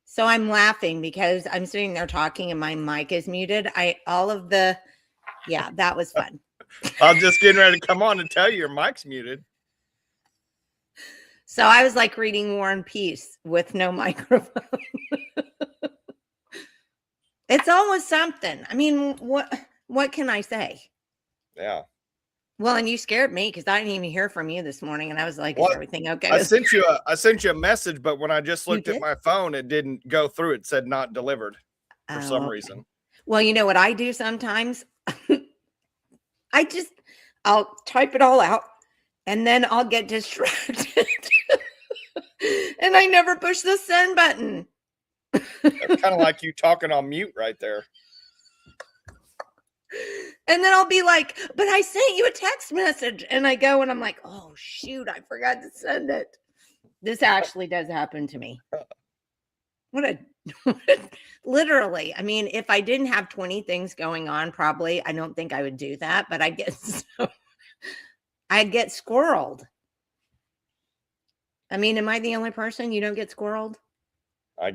So I'm laughing because I'm sitting there talking and my mic is muted. Yeah, that was fun. I was just getting ready to come on and tell you your mic's muted. So I was like reading War and Peace with no microphone. It's almost something. I mean, what can I say? Yeah. Well, and you scared me because I didn't even hear from you this morning, and I was like, "Is everything okay?" I sent you a message, but when I just looked at my phone, it didn't go through. It said not delivered for some reason. Well, you know what I do sometimes? I'll type it all out, and then I'll get distracted, and I never push the send button. That's kind of like you talking on mute right there. And then I'll be like, but I sent you a text message. And I go and I'm like, oh, shoot, I forgot to send it. This actually does happen to me. Literally. I mean, if I didn't have 20 things going on, probably, I don't think I would do that. But I'd get squirreled. I mean, am I the only person you don't get squirreled?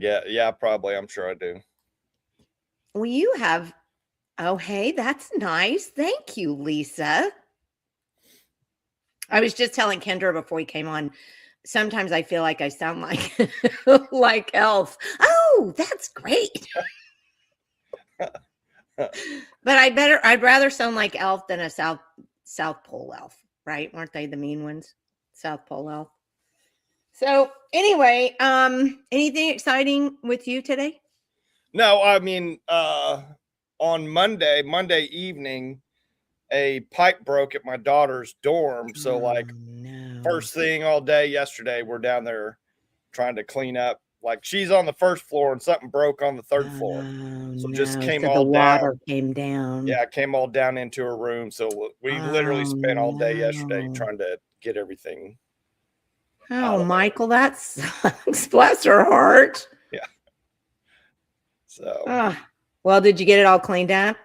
Yeah, probably. I'm sure I do. Well, you have. Oh, hey, that's nice. Thank you, Lisa. I was just telling Kendra before we came on, sometimes I feel like I sound like like Elf. Oh, that's great. But I'd rather sound like Elf than a South Pole elf, right? Weren't they the mean ones? South Pole elf. So anyway, anything exciting with you today? No, I mean, on Monday evening, a pipe broke at my daughter's dorm. So first thing all day yesterday, we're down there trying to clean up like she's on the first floor and something broke on the third floor. Oh, So it no. just came So the all water down. came down. Yeah, it came all down into her room. So we literally Oh, spent all day yesterday no. trying to get everything Oh, out of there. Michael, that sucks. Bless her heart. Yeah. So Ah, well, did you get it all cleaned up?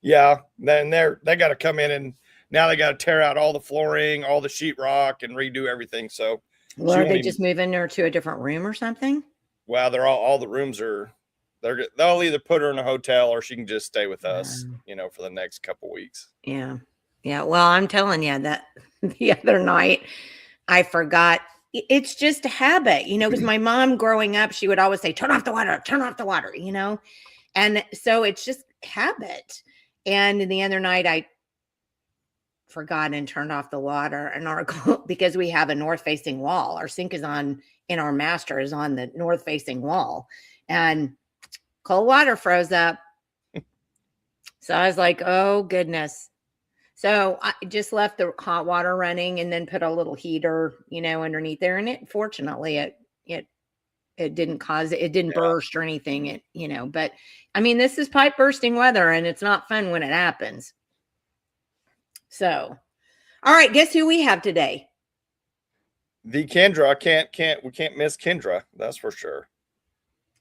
yeah, then they got to come in and now they got to tear out all the flooring, all the sheetrock, and redo everything. So Well, she are won't they even. just moving her to a different room or something? Well, they're all the rooms are. They'll either put her in a hotel or she can just stay with us, for the next couple weeks. Yeah. Yeah. Well, I'm telling you that the other night I forgot. It's just a habit, because my mom growing up, she would always say, turn off the water, And so it's just habit. And the other night I forgot and turned off the water and because we have a north facing wall. Our sink is in our master is on the north facing wall, and cold water froze up. So I was like, oh goodness. So I just left the hot water running and then put a little heater, underneath there. And fortunately it didn't it didn't burst or anything. But I mean, this is pipe bursting weather and it's not fun when it happens. So, all right, guess who we have today? The Kendra, we can't miss Kendra. That's for sure.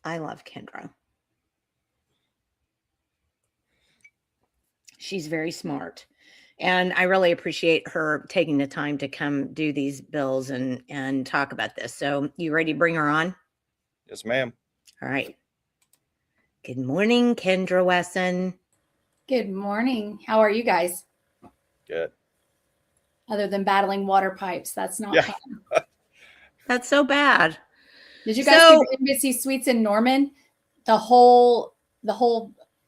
I love Kendra. She's very smart. And I really appreciate her taking the time to come do these bills and talk about this. So you ready to bring her on? Yes, ma'am. All right. Good morning, Kendra Wesson. Good morning. How are you guys? Good. Other than battling water pipes, that's not fun. That's so bad. Did you guys see the Embassy Suites in Norman? The whole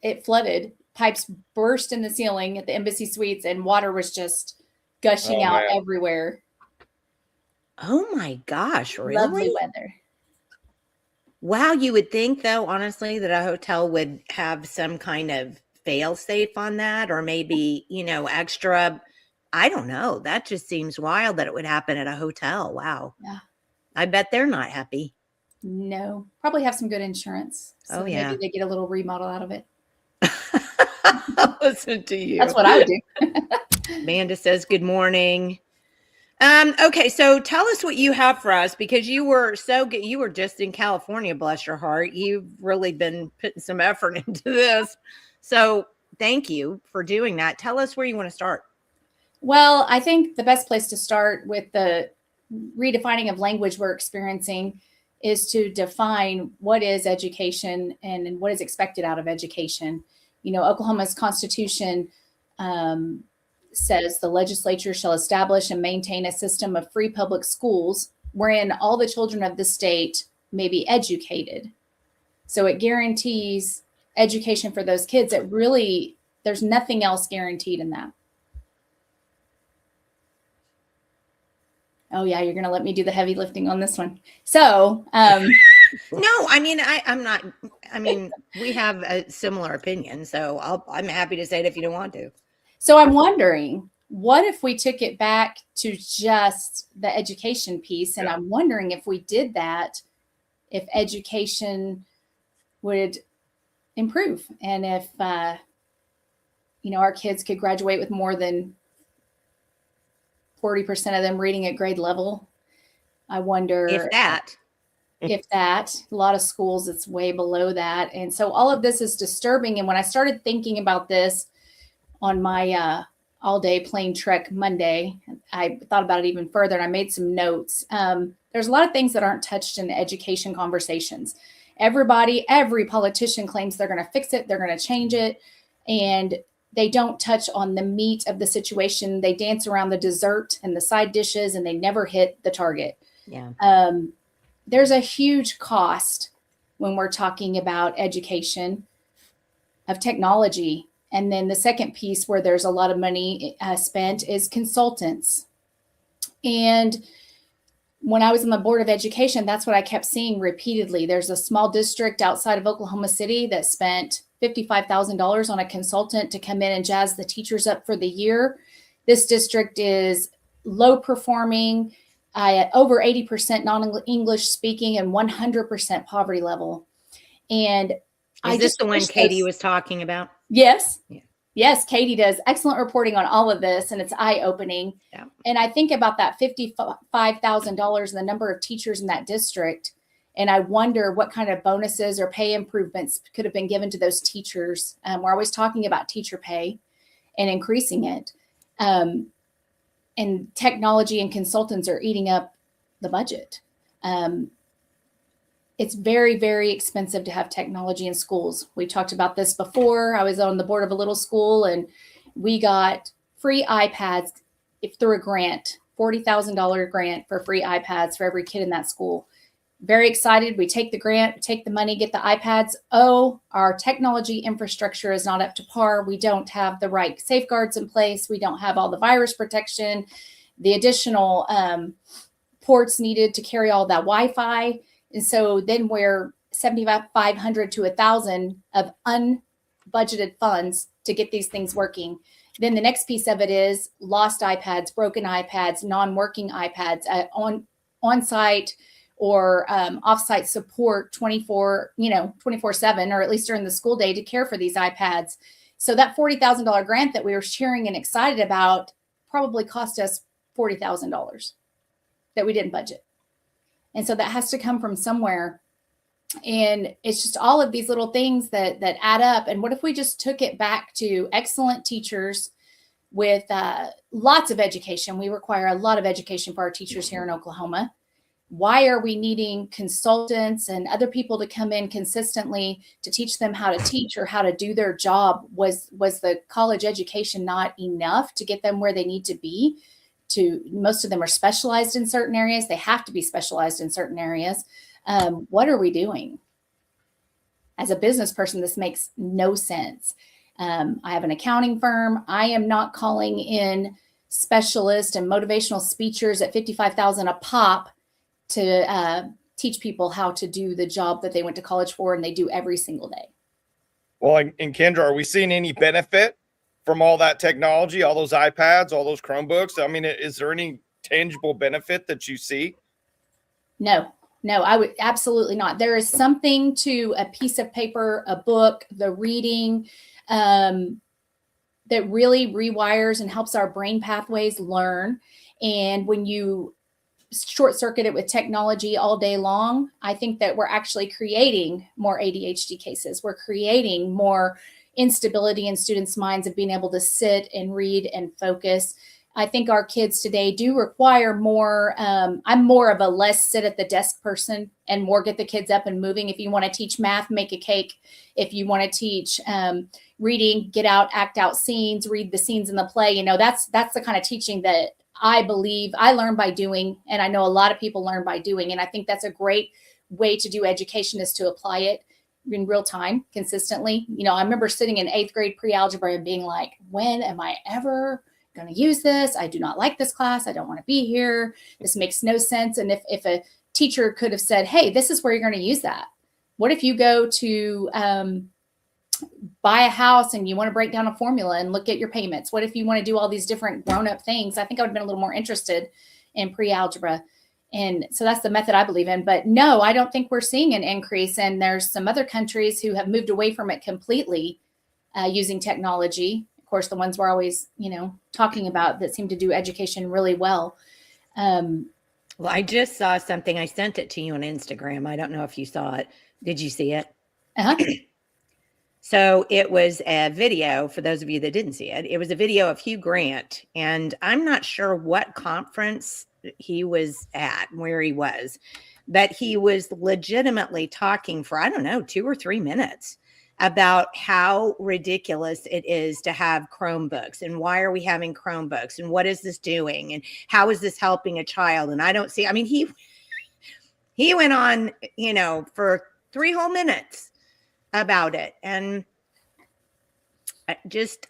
it flooded. Pipes burst in the ceiling at the Embassy Suites and water was just gushing out everywhere. Oh my gosh, really? Lovely weather. Wow, you would think though, honestly, that a hotel would have some kind of fail safe on that, or maybe, extra. I don't know. That just seems wild that it would happen at a hotel. Wow. Yeah. I bet they're not happy. No, probably have some good insurance. So maybe they get a little remodel out of it. Listen to you. That's what I would do. Amanda says good morning. Okay, so tell us what you have for us, because you were so good. You were just in California, bless your heart. You've really been putting some effort into this. So thank you for doing that. Tell us where you want to start. Well, I think the best place to start with the redefining of language we're experiencing is to define what is education and what is expected out of education. Oklahoma's Constitution says the legislature shall establish and maintain a system of free public schools wherein all the children of the state may be educated. So it guarantees education for those kids. There's nothing else guaranteed in that. Oh yeah, you're going to let me do the heavy lifting on this one. So, no, I mean, I'm not, we have a similar opinion, so I'm happy to say it if you don't want to. So I'm wondering, what if we took it back to just the education piece? And I'm wondering if we did that, if education would improve and if, our kids could graduate with more than 40% of them reading at grade level. I wonder if that, a lot of schools, it's way below that. And so all of this is disturbing. And when I started thinking about this on my all day plane trek Monday, I thought about it even further and I made some notes. There's a lot of things that aren't touched in the education conversations. Every politician claims they're going to fix it. They're going to change it. And they don't touch on the meat of the situation. They dance around the dessert and the side dishes and they never hit the target. Yeah. There's a huge cost when we're talking about education of technology. And then the second piece where there's a lot of money spent is consultants. And when I was on the Board of Education, that's what I kept seeing repeatedly. There's a small district outside of Oklahoma City that spent $55,000 on a consultant to come in and jazz the teachers up for the year. This district is low performing. over 80% non-English speaking and 100% poverty level. And Is this the one Katie was talking about? Yes. Yeah. Yes, Katie does excellent reporting on all of this, and it's eye-opening. Yeah. And I think about that $55,000 and the number of teachers in that district, and I wonder what kind of bonuses or pay improvements could have been given to those teachers. We're always talking about teacher pay and increasing it. And technology and consultants are eating up the budget. It's very, very expensive to have technology in schools. We talked about this before. I was on the board of a little school, and we got free iPads through a grant, $40,000 grant for free iPads for every kid in that school. Very excited. We take the grant, take the money, get the iPads. Oh, our technology infrastructure is not up to par. We don't have the right safeguards in place. We don't have all the virus protection, the additional ports needed to carry all that Wi-Fi. And so then we're $7,500 to $1,000 of unbudgeted funds to get these things working. Then the next piece of it is lost iPads, broken iPads, non-working iPads, on-site or off-site support 24/7, or at least during the school day, to care for these iPads. So that $40,000 grant that we were cheering and excited about probably cost us $40,000 that we didn't budget. And so that has to come from somewhere. And it's just all of these little things that add up. And what if we just took it back to excellent teachers with lots of education? We require a lot of education for our teachers here in Oklahoma. Why are we needing consultants and other people to come in consistently to teach them how to teach or how to do their job? Was the college education not enough to get them where they need to be? Most of them are specialized in certain areas. They have to be specialized in certain areas. What are we doing? As a business person, this makes no sense. I have an accounting firm. I am not calling in specialists and motivational speakers at $55,000 a pop to teach people how to do the job that they went to college for and they do every single day. Well, and Kendra, are we seeing any benefit from all that technology, all those iPads, all those Chromebooks? I mean, is there any tangible benefit that you see? No, I would absolutely not. There is something to a piece of paper, a book, the reading that really rewires and helps our brain pathways learn. And when you short circuit it with technology all day long, I think that we're actually creating more ADHD cases. We're creating more instability in students' minds of being able to sit and read and focus. I think our kids today do require more. I'm more of a less sit at the desk person and more get the kids up and moving. If you want to teach math, make a cake. If you want to teach reading, get out, act out scenes, read the scenes in the play. That's the kind of teaching that I believe I learn by doing. And I know a lot of people learn by doing. And I think that's a great way to do education, is to apply it in real time consistently. I remember sitting in 8th grade pre-algebra and being like, when am I ever going to use this? I do not like this class. I don't want to be here. This makes no sense. And if a teacher could have said, hey, this is where you're going to use that. What if you go to buy a house and you want to break down a formula and look at your payments? What if you want to do all these different grown-up things? I think I would have been a little more interested in pre-algebra. And so that's the method I believe in. But no, I don't think we're seeing an increase. And there's some other countries who have moved away from it completely using technology. Of course, the ones we're always, talking about that seem to do education really well. Well, I just saw something. I sent it to you on Instagram. I don't know if you saw it. Did you see it? Uh-huh. So it was a video, for those of you that didn't see it. It was a video of Hugh Grant. And I'm not sure what conference he was at, where he was, but he was legitimately talking for, 2 or 3 minutes about how ridiculous it is to have Chromebooks and why are we having Chromebooks and what is this doing and how is this helping a child? And I don't see, he went on, for 3 whole minutes about it. And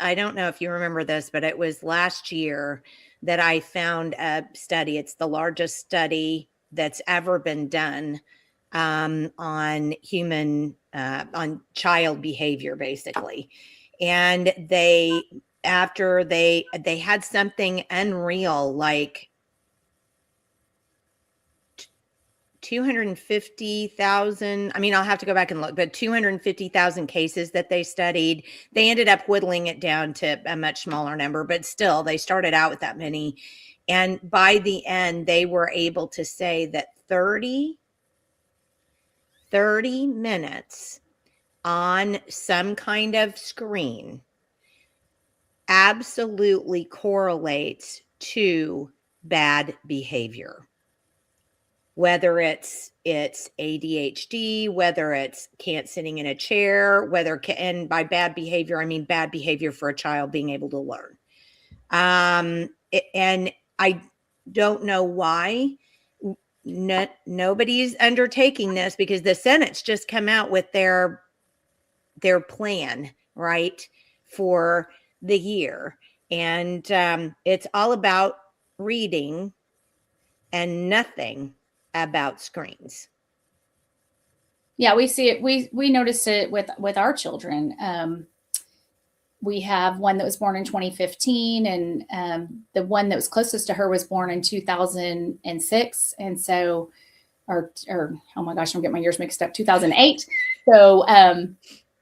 I don't know if you remember this, but it was last year that I found a study. It's the largest study that's ever been done on child behavior, basically. And after they had something unreal, like 250,000. I mean, I'll have to go back and look, but 250,000 cases that they studied. They ended up whittling it down to a much smaller number, but still, they started out with that many. And by the end, they were able to say that 30 minutes on some kind of screen absolutely correlates to bad behavior. Whether it's ADHD, whether it's can't sitting in a chair, and by bad behavior, I mean bad behavior for a child being able to learn. And I don't know why nobody's undertaking this, because the Senate's just come out with their plan, right, for the year. And it's all about reading and nothing about screens. Yeah, we see it. We noticed it with our children. We have one that was born in 2015, and the one that was closest to her was born in 2006. And so, or oh my gosh, I'm getting my years mixed up. 2008. So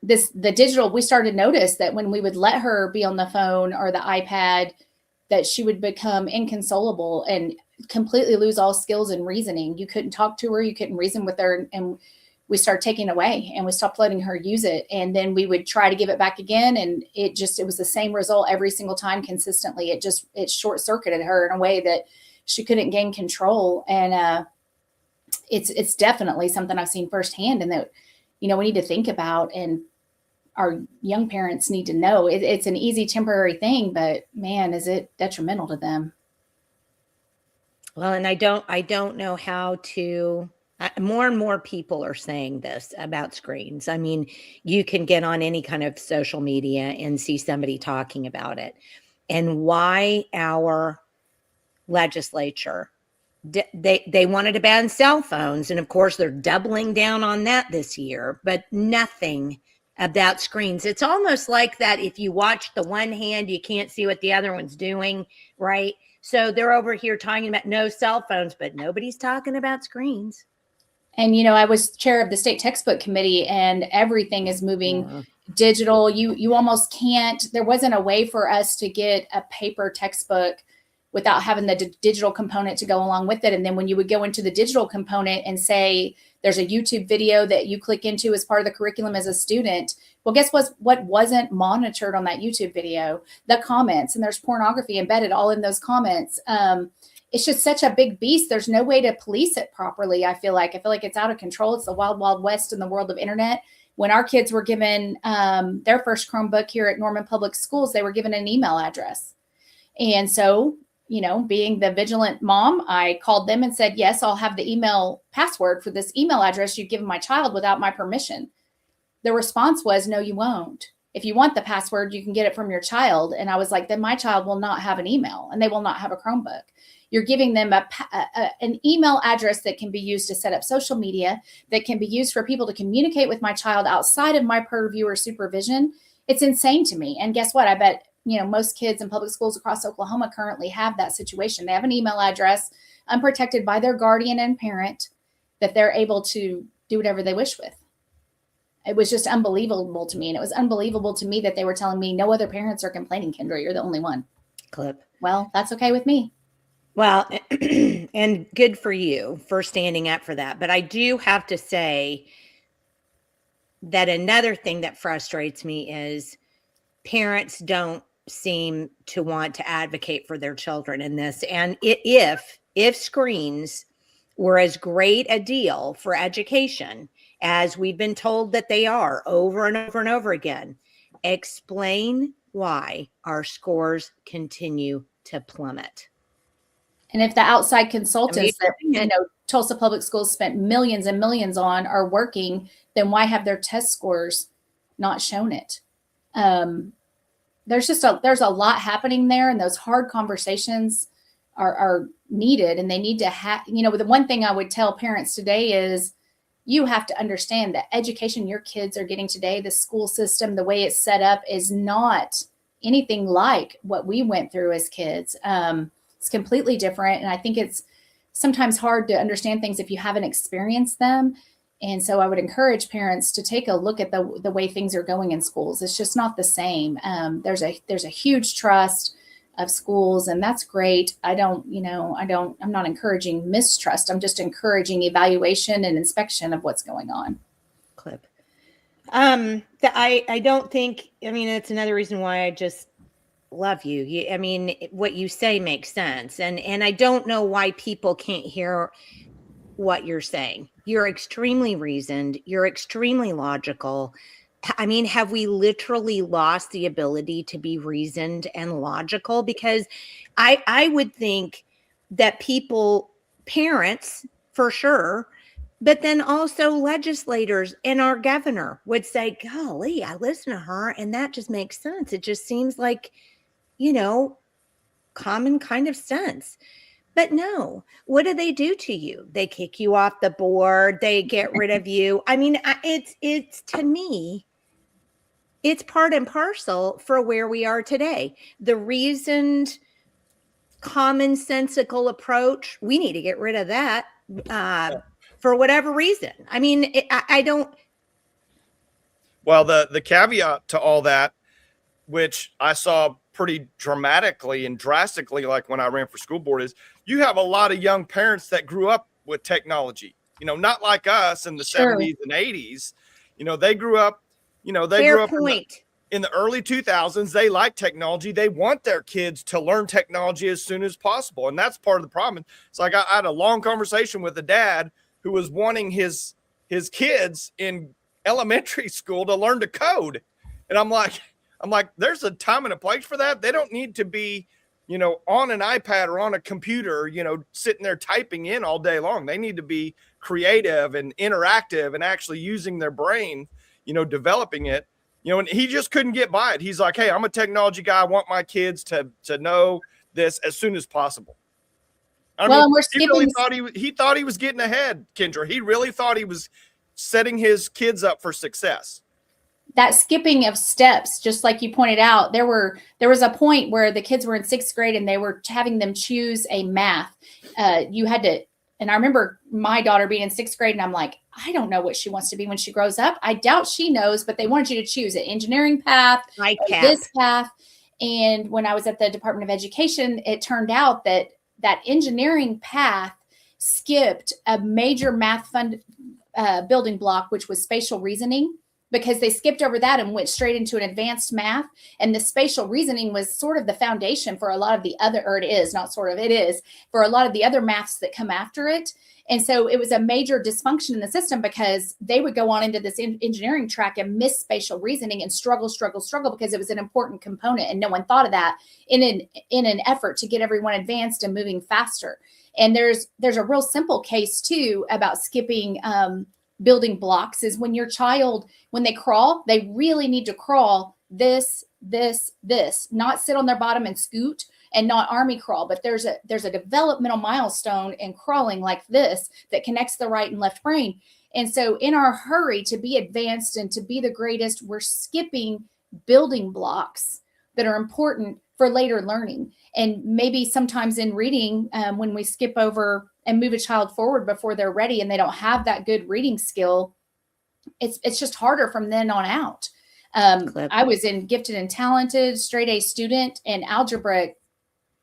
the digital, we started to notice that when we would let her be on the phone or the iPad, that she would become inconsolable and completely lose all skills and reasoning. You couldn't talk to her, you couldn't reason with her, and we started taking it away, and we stopped letting her use it. And then we would try to give it back again, and it was the same result every single time consistently. It short circuited her in a way that she couldn't gain control. And it's definitely something I've seen firsthand, and that, we need to think about, and our young parents need to know. It's an easy temporary thing, but man, is it detrimental to them. Well, and I don't know how to. More and more people are saying this about screens. I mean, you can get on any kind of social media and see somebody talking about it, and why our legislature, they wanted to ban cell phones. And of course, they're doubling down on that this year, but nothing about screens. It's almost like that if you watch the one hand, you can't see what the other one's doing, right? So they're over here talking about no cell phones, but nobody's talking about screens. And, I was chair of the state textbook committee, and everything is moving digital. You almost can't, there wasn't a way for us to get a paper textbook without having the digital component to go along with it. And then when you would go into the digital component and say, there's a YouTube video that you click into as part of the curriculum as a student, well, guess what wasn't monitored on that YouTube video? The comments, and there's pornography embedded all in those comments. It's just such a big beast. There's no way to police it properly. I feel like it's out of control. It's the wild, wild west in the world of internet. When our kids were given their first Chromebook here at Norman Public Schools, they were given an email address. And so, being the vigilant mom, I called them and said, yes, I'll have the email password for this email address you've given my child without my permission. The response was, no, you won't. If you want the password, you can get it from your child. And I was like, then my child will not have an email, and they will not have a Chromebook. You're giving them an email address that can be used to set up social media, that can be used for people to communicate with my child outside of my purview or supervision. It's insane to me. And guess what? I bet, most kids in public schools across Oklahoma currently have that situation. They have an email address unprotected by their guardian and parent that they're able to do whatever they wish with. It was just unbelievable to me. And it was unbelievable to me that they were telling me no other parents are complaining, Kendra, you're the only one. Clip. Well, that's okay with me. Well, and good for you for standing up for that. But I do have to say that another thing that frustrates me is parents don't seem to want to advocate for their children in this. And if screens were as great a deal for education as we've been told that they are over and over and over again, explain why our scores continue to plummet. And if the outside consultants that Tulsa Public Schools spent millions and millions on are working, then why have their test scores not shown it? There's a lot happening there, and those hard conversations are needed, and they need to have. The one thing I would tell parents today is you have to understand that education your kids are getting today, the school system, the way it's set up, is not anything like what we went through as kids. It's completely different. And I think it's sometimes hard to understand things if you haven't experienced them. And so I would encourage parents to take a look at the way things are going in schools. It's just not the same. There's a huge trust of schools, and that's great. I'm not encouraging mistrust. I'm just encouraging evaluation and inspection of what's going on. Clip. I don't think, it's another reason why I just love you. What you say makes sense. And I don't know why people can't hear what you're saying. You're extremely reasoned. You're extremely logical. Have we literally lost the ability to be reasoned and logical? Because I would think that parents for sure, but then also legislators and our governor would say, golly, I listen to her and that just makes sense. It just seems like, common kind of sense. But no, what do they do to you? They kick you off the board. They get rid of you. It's to me, it's part and parcel for where we are today. The reasoned, commonsensical approach, we need to get rid of that for whatever reason. I don't. Well, the caveat to all that, which I saw pretty dramatically and drastically, like when I ran for school board, is you have a lot of young parents that grew up with technology, not like us in the Sure. 70s and 80s. They grew up, Fair point. in the early 2000s. They like technology. They want their kids to learn technology as soon as possible. And that's part of the problem. It's like I had a long conversation with a dad who was wanting his kids in elementary school to learn to code. And I'm like, there's a time and a place for that. They don't need to be, on an iPad or on a computer, sitting there typing in all day long. They need to be creative and interactive and actually using their brain, developing it, and he just couldn't get by it. He's like, hey, I'm a technology guy. I want my kids to know this as soon as possible. He thought he was getting ahead, Kendra. He really thought he was setting his kids up for success. That skipping of steps, just like you pointed out, there was a point where the kids were in 6th grade and they were having them choose a math. You had to, and I remember my daughter being in 6th grade and I'm like, I don't know what she wants to be when she grows up. I doubt she knows, but they wanted you to choose an engineering path, this path. And when I was at the Department of Education, it turned out that engineering path skipped a major math building block, which was spatial reasoning, because they skipped over that and went straight into an advanced math. And the spatial reasoning was sort of the foundation for a lot of the other, or it is for a lot of the other maths that come after it. And so it was a major dysfunction in the system because they would go on into this engineering track and miss spatial reasoning and struggle because it was an important component. And no one thought of that in an effort to get everyone advanced and moving faster. And there's a real simple case too about skipping building blocks is when your child, when they crawl, they really need to crawl this, not sit on their bottom and scoot and not army crawl. But there's a developmental milestone in crawling like this that connects the right and left brain. And so in our hurry to be advanced and to be the greatest, we're skipping building blocks that are important for later learning. And maybe sometimes in reading, when we skip over and move a child forward before they're ready and they don't have that good reading skill, it's just harder from then on out. I was in gifted and talented, straight A student, and algebra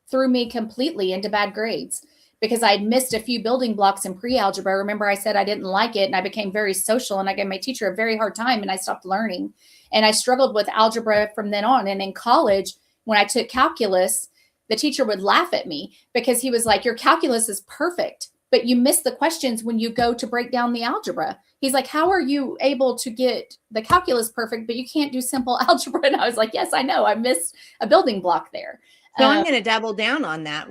threw me completely into bad grades because I'd missed a few building blocks in pre-algebra. Remember, I said I didn't like it and I became very social and I gave my teacher a very hard time and I stopped learning. And I struggled with algebra from then on. And in college, when I took calculus, the teacher would laugh at me because he was like, your calculus is perfect, but you miss the questions when you go to break down the algebra. He's like, how are you able to get the calculus perfect, but you can't do simple algebra? And I was like, yes, I know. I missed a building block there. So I'm going to double down on that.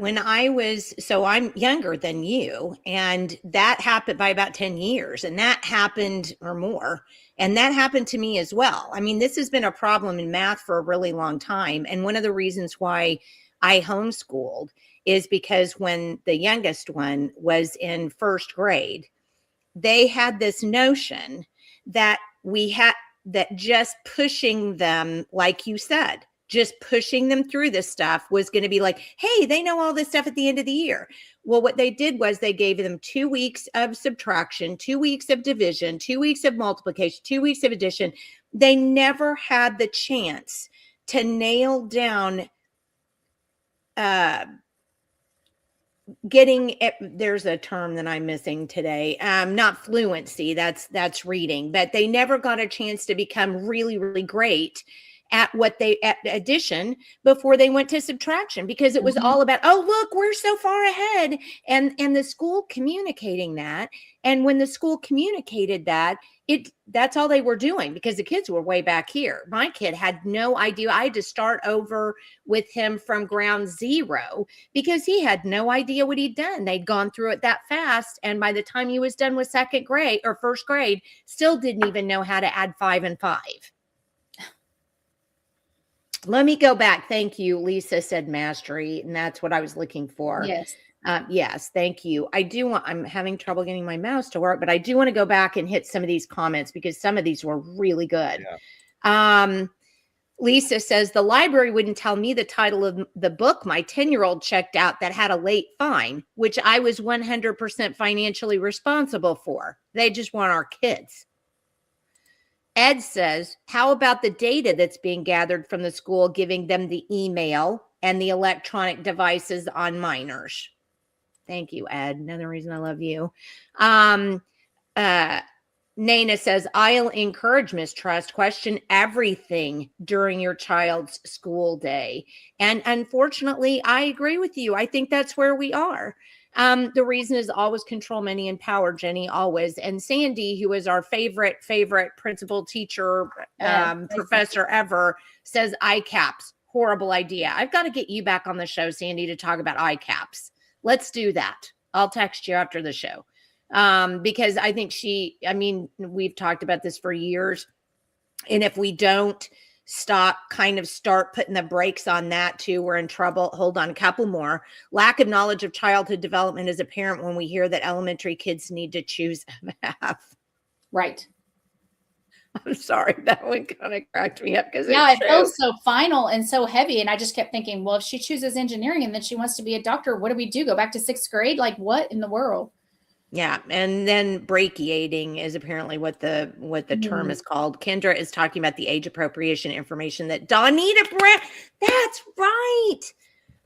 So I'm younger than you, and that happened by about 10 years, and that happened or more. And that happened to me as well. This has been a problem in math for a really long time. And one of the reasons why I homeschooled is because when the youngest one was in 1st grade, they had this notion that that just pushing them, like you said, just pushing them through this stuff was going to be like, hey, they know all this stuff at the end of the year. Well, what they did was they gave them 2 weeks of subtraction, 2 weeks of division, 2 weeks of multiplication, 2 weeks of addition. They never had the chance to nail down getting it. There's a term that I'm missing today. Not fluency, that's reading, but they never got a chance to become really, really great at at addition before they went to subtraction, because it was all about, oh, look, we're so far ahead, and the school communicating that. And when the school communicated that, that's all they were doing, because the kids were way back here. My kid had no idea. I had to start over with him from ground zero because he had no idea what he'd done. They'd gone through it that fast, and by the time he was done with second grade or first grade, still didn't even know how to add 5 and 5. Let me go back. Thank you. Lisa said mastery, and that's what I was looking for. Yes. Yes. Thank you. I'm having trouble getting my mouse to work, but I do want to go back and hit some of these comments because some of these were really good. Yeah. Lisa says the library wouldn't tell me the title of the book my 10-year-old checked out that had a late fine, which I was 100% financially responsible for. They just want our kids. Ed says, how about the data that's being gathered from the school, giving them the email and the electronic devices on minors? Thank you, Ed. Another reason I love you. Nana says, I'll encourage mistrust. Question everything during your child's school day. And unfortunately, I agree with you. I think that's where we are. The reason is always control, money, and power, Jenni, always. And Sandy, who is our favorite principal, teacher, professor ever, says ICAPS, horrible idea. I've got to get you back on the show, Sandy, to talk about ICAPS. Let's do that. I'll text you after the show. Because I think we've talked about this for years. And if we don't start putting the brakes on that too, we're in trouble. Hold on, a couple more. Lack of knowledge of childhood development is apparent when we hear that elementary kids need to choose a math. Right. I'm sorry, that one kind of cracked me up because it feels so final and so heavy. And I just kept thinking, well, if she chooses engineering and then she wants to be a doctor, what do we do? Go back to 6th grade? Like, what in the world? Yeah. And then brachiating is apparently what the term is called. Kendra is talking about the age appropriation information that Donita Brown. That's right.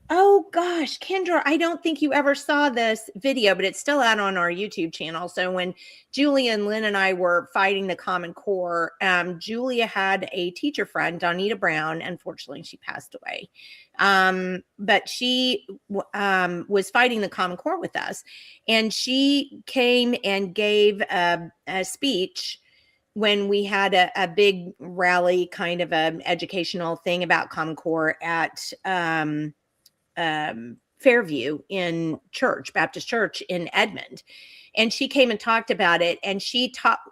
Oh gosh, Kendra, I don't think you ever saw this video, but it's still out on our YouTube channel. So when Julia and Lynn and I were fighting the Common Core, Julia had a teacher friend, Donita Brown. Unfortunately, she passed away. But she was fighting the Common Core with us, and she came and gave a speech when we had a big rally, kind of an educational thing about Common Core at Fairview in Baptist Church in Edmond. And she came and talked about it. And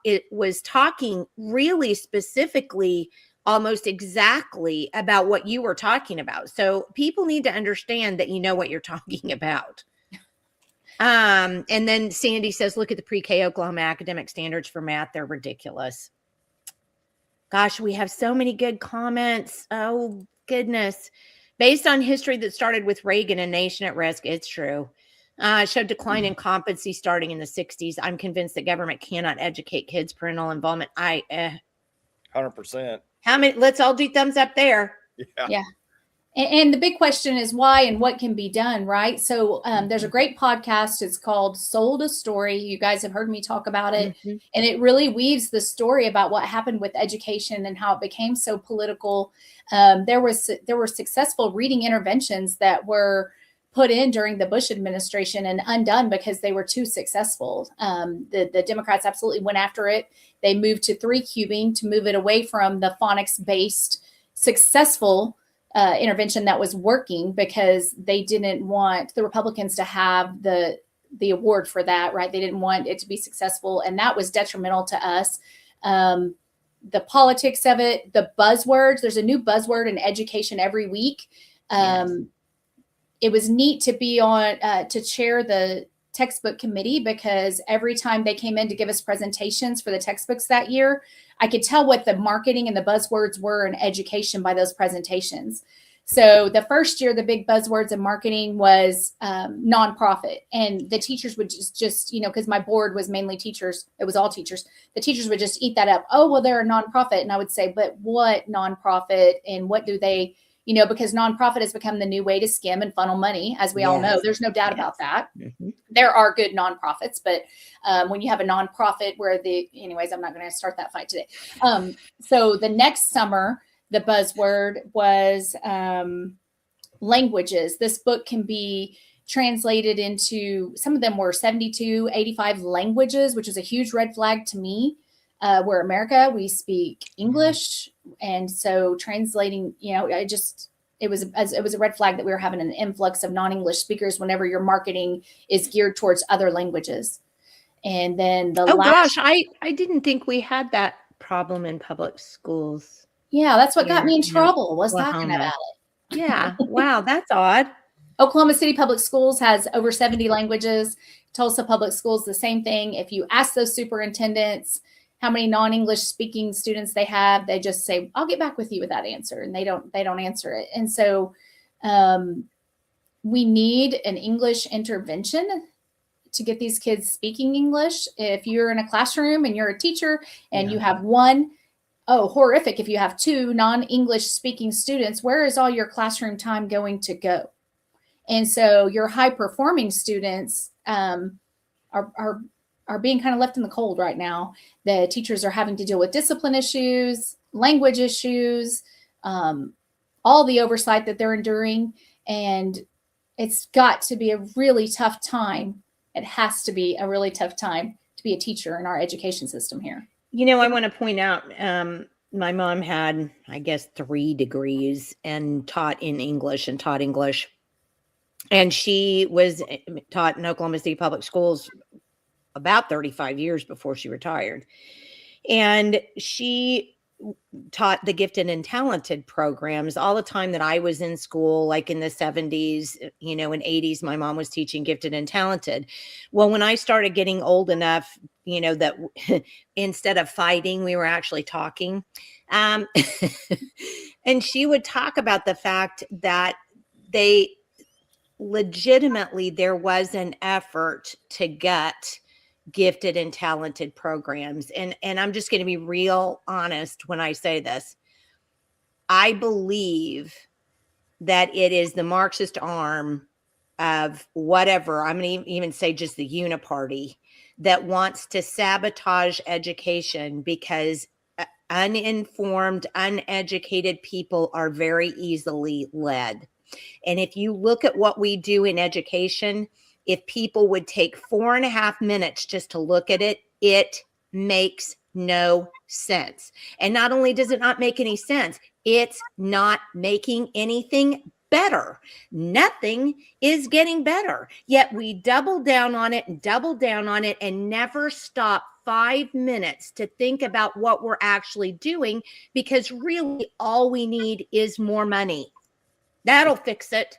it was talking really specifically, almost exactly about what you were talking about. So people need to understand that you know what you're talking about. And then Sandy says, look at the pre-K Oklahoma academic standards for math. They're ridiculous. Gosh, we have so many good comments. Oh, goodness. Based on history that started with Reagan and Nation at Risk, it's true. Showed decline in competency starting in the 60s. I'm convinced that government cannot educate kids. Parental involvement. 100%. How many? Let's all do thumbs up there. Yeah. And the big question is why and what can be done, right? So there's a great podcast. It's called Sold a Story. You guys have heard me talk about it. Mm-hmm. And it really weaves the story about what happened with education and how it became so political. There were successful reading interventions that were put in during the Bush administration and undone because they were too successful. The Democrats absolutely went after it. They moved to 3-cubing to move it away from the phonics-based successful intervention that was working, because they didn't want the Republicans to have the award for that, right? They didn't want it to be successful, and that was detrimental to us. The politics of it, the buzzwords, there's a new buzzword in education every week. Yes. It was neat to be on, to chair the textbook committee because every time they came in to give us presentations for the textbooks that year, I could tell what the marketing and the buzzwords were in education by those presentations. So the first year, the big buzzwords in marketing was nonprofit. And the teachers would just, because my board was mainly teachers, it was all teachers. The teachers would just eat that up. Oh, well, they're a nonprofit. And I would say, but what nonprofit and what do they, because nonprofit has become the new way to skim and funnel money, as we all know. There's no doubt about that. Mm-hmm. There are good nonprofits, but when you have a nonprofit where anyways, I'm not going to start that fight today. So the next summer, the buzzword was languages. This book can be translated into, some of them were 72, 85 languages, which is a huge red flag to me. We're America, we speak English. And so translating, it was a red flag that we were having an influx of non-English speakers whenever your marketing is geared towards other languages. And then gosh, I didn't think we had that problem in public schools. Yeah, that's what got me in trouble, was talking about it. Yeah. Wow, that's odd. Oklahoma City Public Schools has over 70 languages. Tulsa Public Schools, the same thing. If you ask those superintendents how many non-English speaking students they have, they just say, I'll get back with you with that answer. And they don't answer it. And so we need an English intervention to get these kids speaking English. If you're in a classroom and you're a teacher and you have one, horrific. If you have two non-English speaking students, where is all your classroom time going to go? And so your high performing students are being kind of left in the cold right now. The teachers are having to deal with discipline issues, language issues, all the oversight that they're enduring. And it's got to be a really tough time. It has to be a really tough time to be a teacher in our education system here. I want to point out, my mom had, I guess, 3 degrees and taught English. And she was taught in Oklahoma City Public Schools about 35 years before she retired. And she taught the gifted and talented programs all the time that I was in school, like in the 70s, and 80s, my mom was teaching gifted and talented. Well, when I started getting old enough, that instead of fighting, we were actually talking. And she would talk about the fact that there was an effort to get gifted and talented programs. And I'm just going to be real honest when I say this. I believe that it is the Marxist arm of whatever, I'm going to even say just the uniparty, that wants to sabotage education because uninformed, uneducated people are very easily led. And if you look at what we do in education, if people would take 4.5 minutes just to look at it, it makes no sense. And not only does it not make any sense, it's not making anything better. Nothing is getting better. Yet we double down on it and never stop 5 minutes to think about what we're actually doing, because really all we need is more money. That'll fix it.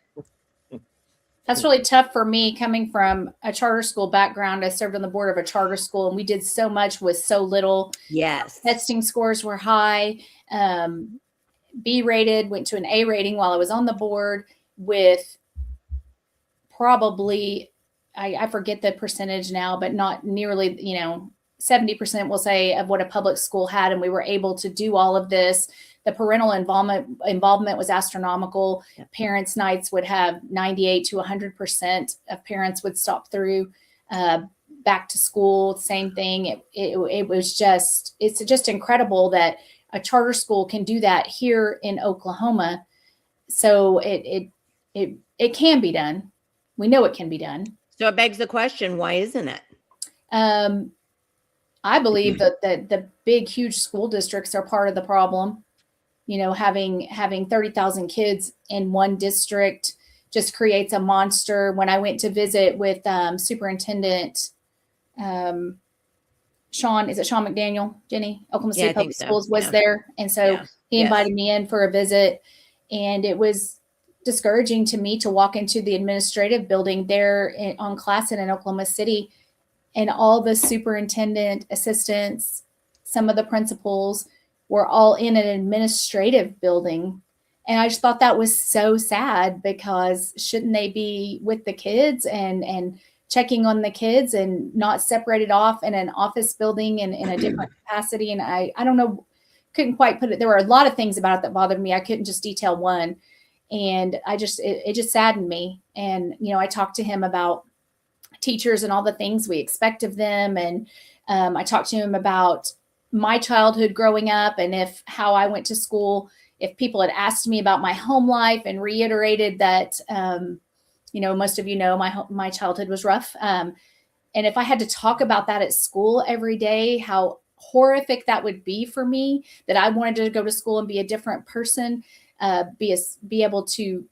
That's really tough for me coming from a charter school background. I served on the board of a charter school and we did so much with so little. Yes. Testing scores were high. B rated, went to an A rating while I was on the board with probably, I forget the percentage now, but not nearly, 70% we'll say of what a public school had. And we were able to do all of this. The parental involvement was astronomical. Yeah. Parents' nights would have 98 to 100% of parents would stop through. Back to school, same thing. It's just incredible that a charter school can do that here in Oklahoma. So it can be done. We know it can be done. So it begs the question, why isn't it? I believe that the big, huge school districts are part of the problem. Having 30,000 kids in one district just creates a monster. When I went to visit with Superintendent Sean McDaniel, Jenni, Oklahoma City Public Schools was there. And so he invited me in for a visit, and it was discouraging to me to walk into the administrative building there on Classen in Oklahoma City, and all the superintendent assistants, some of the principals were all in an administrative building. And I just thought that was so sad, because shouldn't they be with the kids and checking on the kids and not separated off in an office building and in a different capacity? And I don't know, couldn't quite put it. There were a lot of things about it that bothered me. I couldn't just detail one. And it just saddened me. And, I talked to him about teachers and all the things we expect of them. And I talked to him about my childhood growing up, and how I went to school, if people had asked me about my home life and reiterated that, most of my childhood was rough. And if I had to talk about that at school every day, how horrific that would be for me, that I wanted to go to school and be a different person, be able to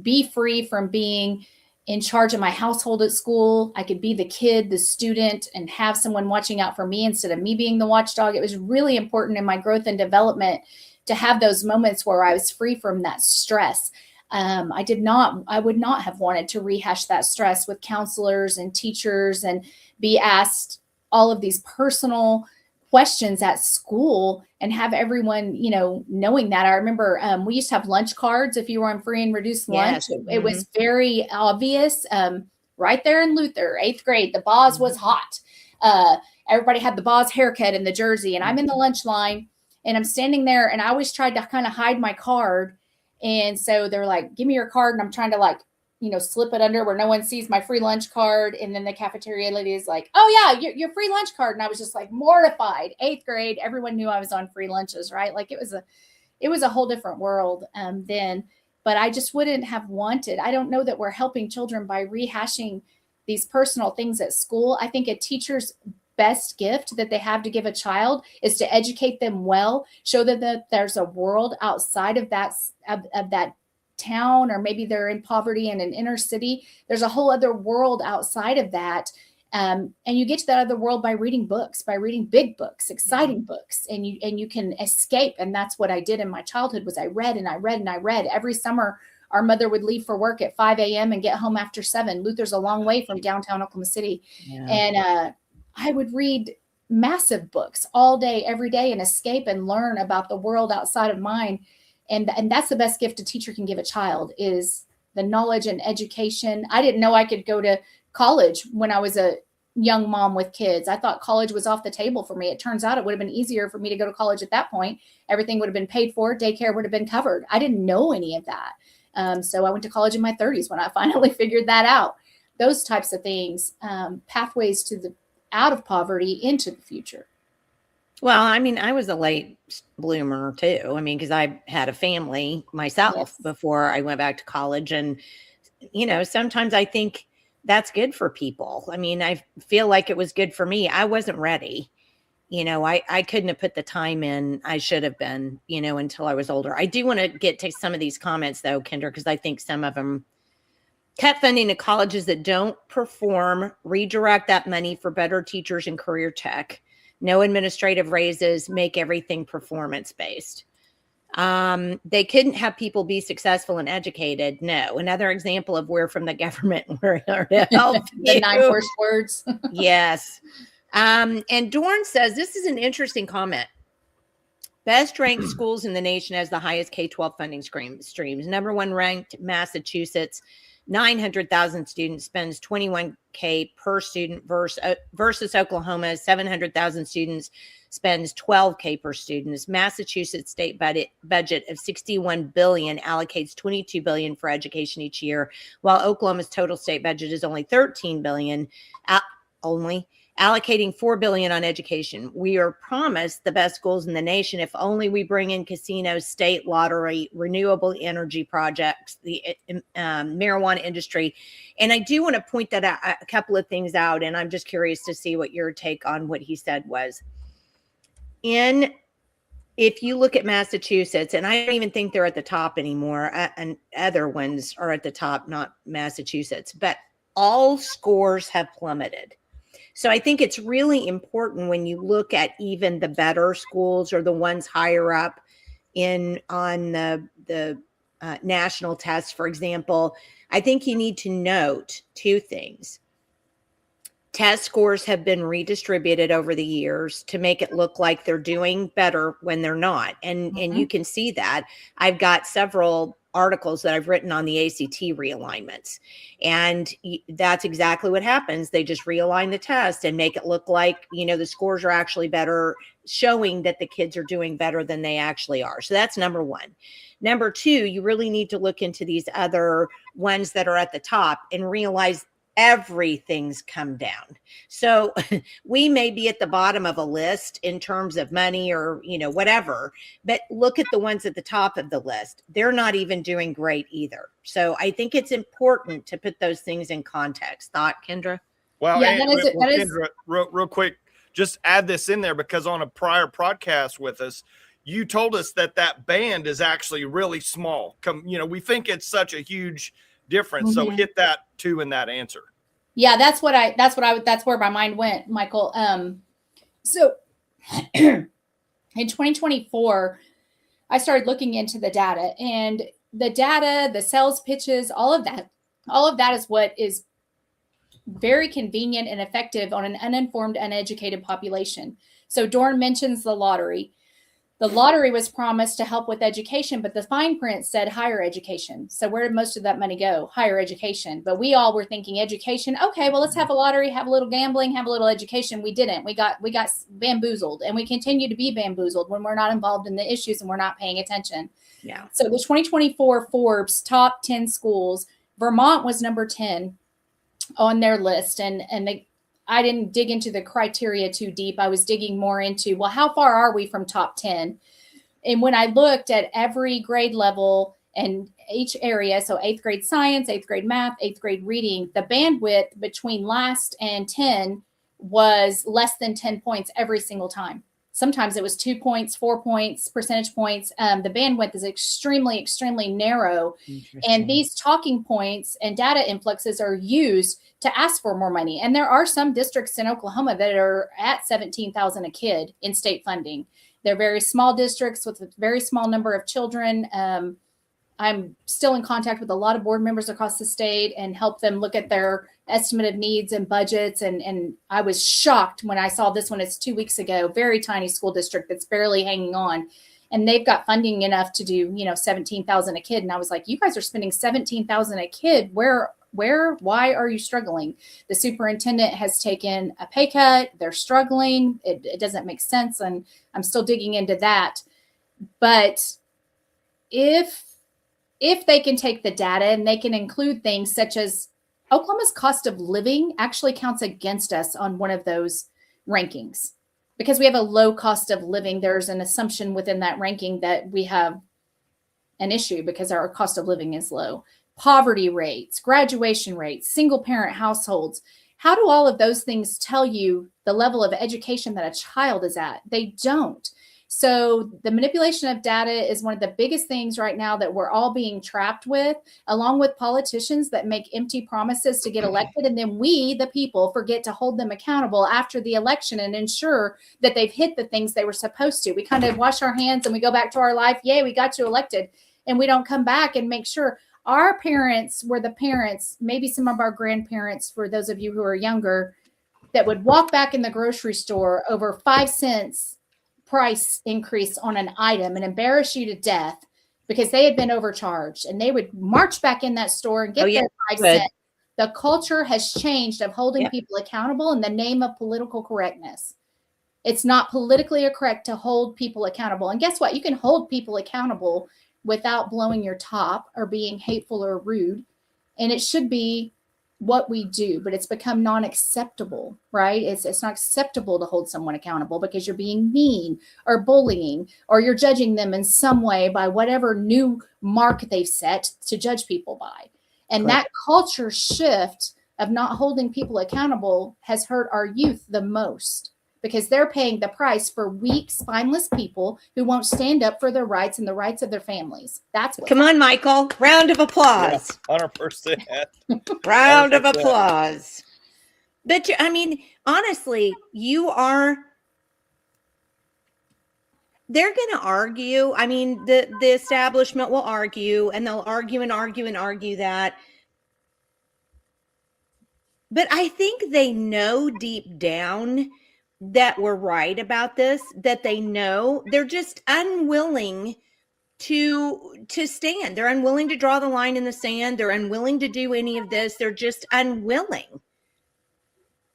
be free from being in charge of my household at school. I could be the kid, the student, and have someone watching out for me instead of me being the watchdog. It was really important in my growth and development to have those moments where I was free from that stress. I would not have wanted to rehash that stress with counselors and teachers and be asked all of these personal questions at school and have everyone, knowing that. I remember we used to have lunch cards if you were on free and reduced lunch. Yes. It was very obvious. Right there in Luther, 8th grade, the boss was hot. Everybody had the boss haircut and the jersey, and I'm in the lunch line and I'm standing there, and I always tried to kind of hide my card. And so they're like, give me your card. And I'm trying to slip it under where no one sees my free lunch card. And then the cafeteria lady is like, oh yeah, your free lunch card. And I was just like mortified. 8th grade, everyone knew I was on free lunches, right? Like it was a whole different world then, but I just wouldn't have wanted. I don't know that we're helping children by rehashing these personal things at school. I think a teacher's best gift that they have to give a child is to educate them well, show them that there's a world outside of that town, or maybe they're in poverty in an inner city. There's a whole other world outside of that. And you get to that other world by reading books, by reading big books, exciting books, and you can escape. And that's what I did in my childhood. Was I read and I read and I read. Every summer, our mother would leave for work at 5 a.m. and get home after 7. Luther's a long way from downtown Oklahoma City. Yeah. And I would read massive books all day, every day, and escape and learn about the world outside of mine. And that's the best gift a teacher can give a child, is the knowledge and education. I didn't know I could go to college when I was a young mom with kids. I thought college was off the table for me. It turns out it would have been easier for me to go to college at that point. Everything would have been paid for. Daycare would have been covered. I didn't know any of that. So I went to college in my 30s when I finally figured that out. Those types of things, pathways to out of poverty into the future. Well, I mean, I was a late bloomer too. I mean, because I had a family myself before I went back to college. And, sometimes I think that's good for people. I mean, I feel like it was good for me. I wasn't ready. I couldn't have put the time in I should have been, until I was older. I do want to get to some of these comments though, Kendra, because I think some of them: cut funding to colleges that don't perform, redirect that money for better teachers and career tech. No administrative raises, make everything performance-based. They couldn't have people be successful and educated. No. Another example of we're from the government and we're here to help the 9 worst words. Yes. And Dorn says, this is an interesting comment. Best ranked schools in the nation has the highest K-12 funding streams. Number 1 ranked Massachusetts, 900,000 students, spends $21K per student versus Oklahoma, 700,000 students, spends $12K per student. Massachusetts state budget of $61 billion allocates $22 billion for education each year, while Oklahoma's total state budget is only $13 billion, allocating $4 billion on education. We are promised the best schools in the nation if only we bring in casinos, state lottery, renewable energy projects, the marijuana industry. And I do want to point that out, a couple of things out, and I'm just curious to see what your take on what he said was. If you look at Massachusetts, and I don't even think they're at the top anymore, and other ones are at the top, not Massachusetts, but all scores have plummeted. So I think it's really important when you look at even the better schools or the ones higher up on the national tests, for example, I think you need to note two things. Test scores have been redistributed over the years to make it look like they're doing better when they're not. And you can see that. I've got several articles that I've written on the ACT realignments. And that's exactly what happens. They just realign the test and make it look like, the scores are actually better, showing that the kids are doing better than they actually are. So that's number one. Number two, you really need to look into these other ones that are at the top and realize everything's come down. So we may be at the bottom of a list in terms of money or, whatever, but look at the ones at the top of the list. They're not even doing great either. So I think it's important to put those things in context. Thought, Kendra? Well, yeah, Kendra, real quick, just add this in there, because on a prior podcast with us, you told us that band is actually really small. We think it's such a huge difference. So hit that too in that answer. Yeah, that's where my mind went, Michael. So in 2024, I started looking into the data, and the sales pitches, all of that is what is very convenient and effective on an uninformed, uneducated population. So Dorn mentions the lottery. The lottery was promised to help with education, but the fine print said higher education. So where did most of that money go? Higher education. But we all were thinking education. Okay, well, let's have a lottery, have a little gambling, have a little education. We didn't. We got bamboozled, and we continue to be bamboozled when we're not involved in the issues and we're not paying attention. Yeah. So the 2024 Forbes top 10 schools, Vermont was number 10 on their list, and I didn't dig into the criteria too deep. I was digging more into, well, how far are we from top 10? And when I looked at every grade level and each area, so 8th grade science, 8th grade math, 8th grade reading, the bandwidth between last and 10 was less than 10 points every single time. Sometimes it was 2 points, 4 points, percentage points. The bandwidth is extremely, extremely narrow. And these talking points and data influxes are used to ask for more money. And there are some districts in Oklahoma that are at $17,000 a kid in state funding. They're very small districts with a very small number of children. I'm still in contact with a lot of board members across the state and help them look at their estimate of needs and budgets. And I was shocked when I saw this one. It's 2 weeks ago, very tiny school district that's barely hanging on. And they've got funding enough to do, $17,000 a kid. And I was like, you guys are spending $17,000 a kid. Why are you struggling? The superintendent has taken a pay cut. They're struggling. It doesn't make sense. And I'm still digging into that. But if they can take the data and they can include things such as Oklahoma's cost of living actually counts against us on one of those rankings, because we have a low cost of living. There's an assumption within that ranking that we have an issue because our cost of living is low. Poverty rates, graduation rates, single parent households. How do all of those things tell you the level of education that a child is at? They don't. So the manipulation of data is one of the biggest things right now that we're all being trapped with, along with politicians that make empty promises to get elected. And then we, the people, forget to hold them accountable after the election and ensure that they've hit the things they were supposed to. We kind of wash our hands and we go back to our life. Yay, we got you elected. And we don't come back and make sure our parents were the parents, maybe some of our grandparents, for those of you who are younger, that would walk back in the grocery store over 5 cents price increase on an item and embarrass you to death because they had been overcharged, and they would march back in that store and get their 5 cents. The culture has changed of holding people accountable in the name of political correctness. It's not politically correct to hold people accountable. And guess what? You can hold people accountable without blowing your top or being hateful or rude. And it should be what we do, but it's become non-acceptable, right? It's not acceptable to hold someone accountable because you're being mean or bullying, or you're judging them in some way by whatever new mark they've set to judge people by. And that culture shift of not holding people accountable has hurt our youth the most, because they're paying the price for weak, spineless people who won't stand up for their rights and the rights of their families. That's what. Come on, Michael. Round of applause. 100%. Round of applause. But honestly, you are they're going to argue. I mean, the establishment will argue, and they'll argue and argue and argue that. But I think they know deep down that we're right about this, that they know. They're just unwilling to stand. They're unwilling to draw the line in the sand. They're unwilling to do any of this. They're just unwilling.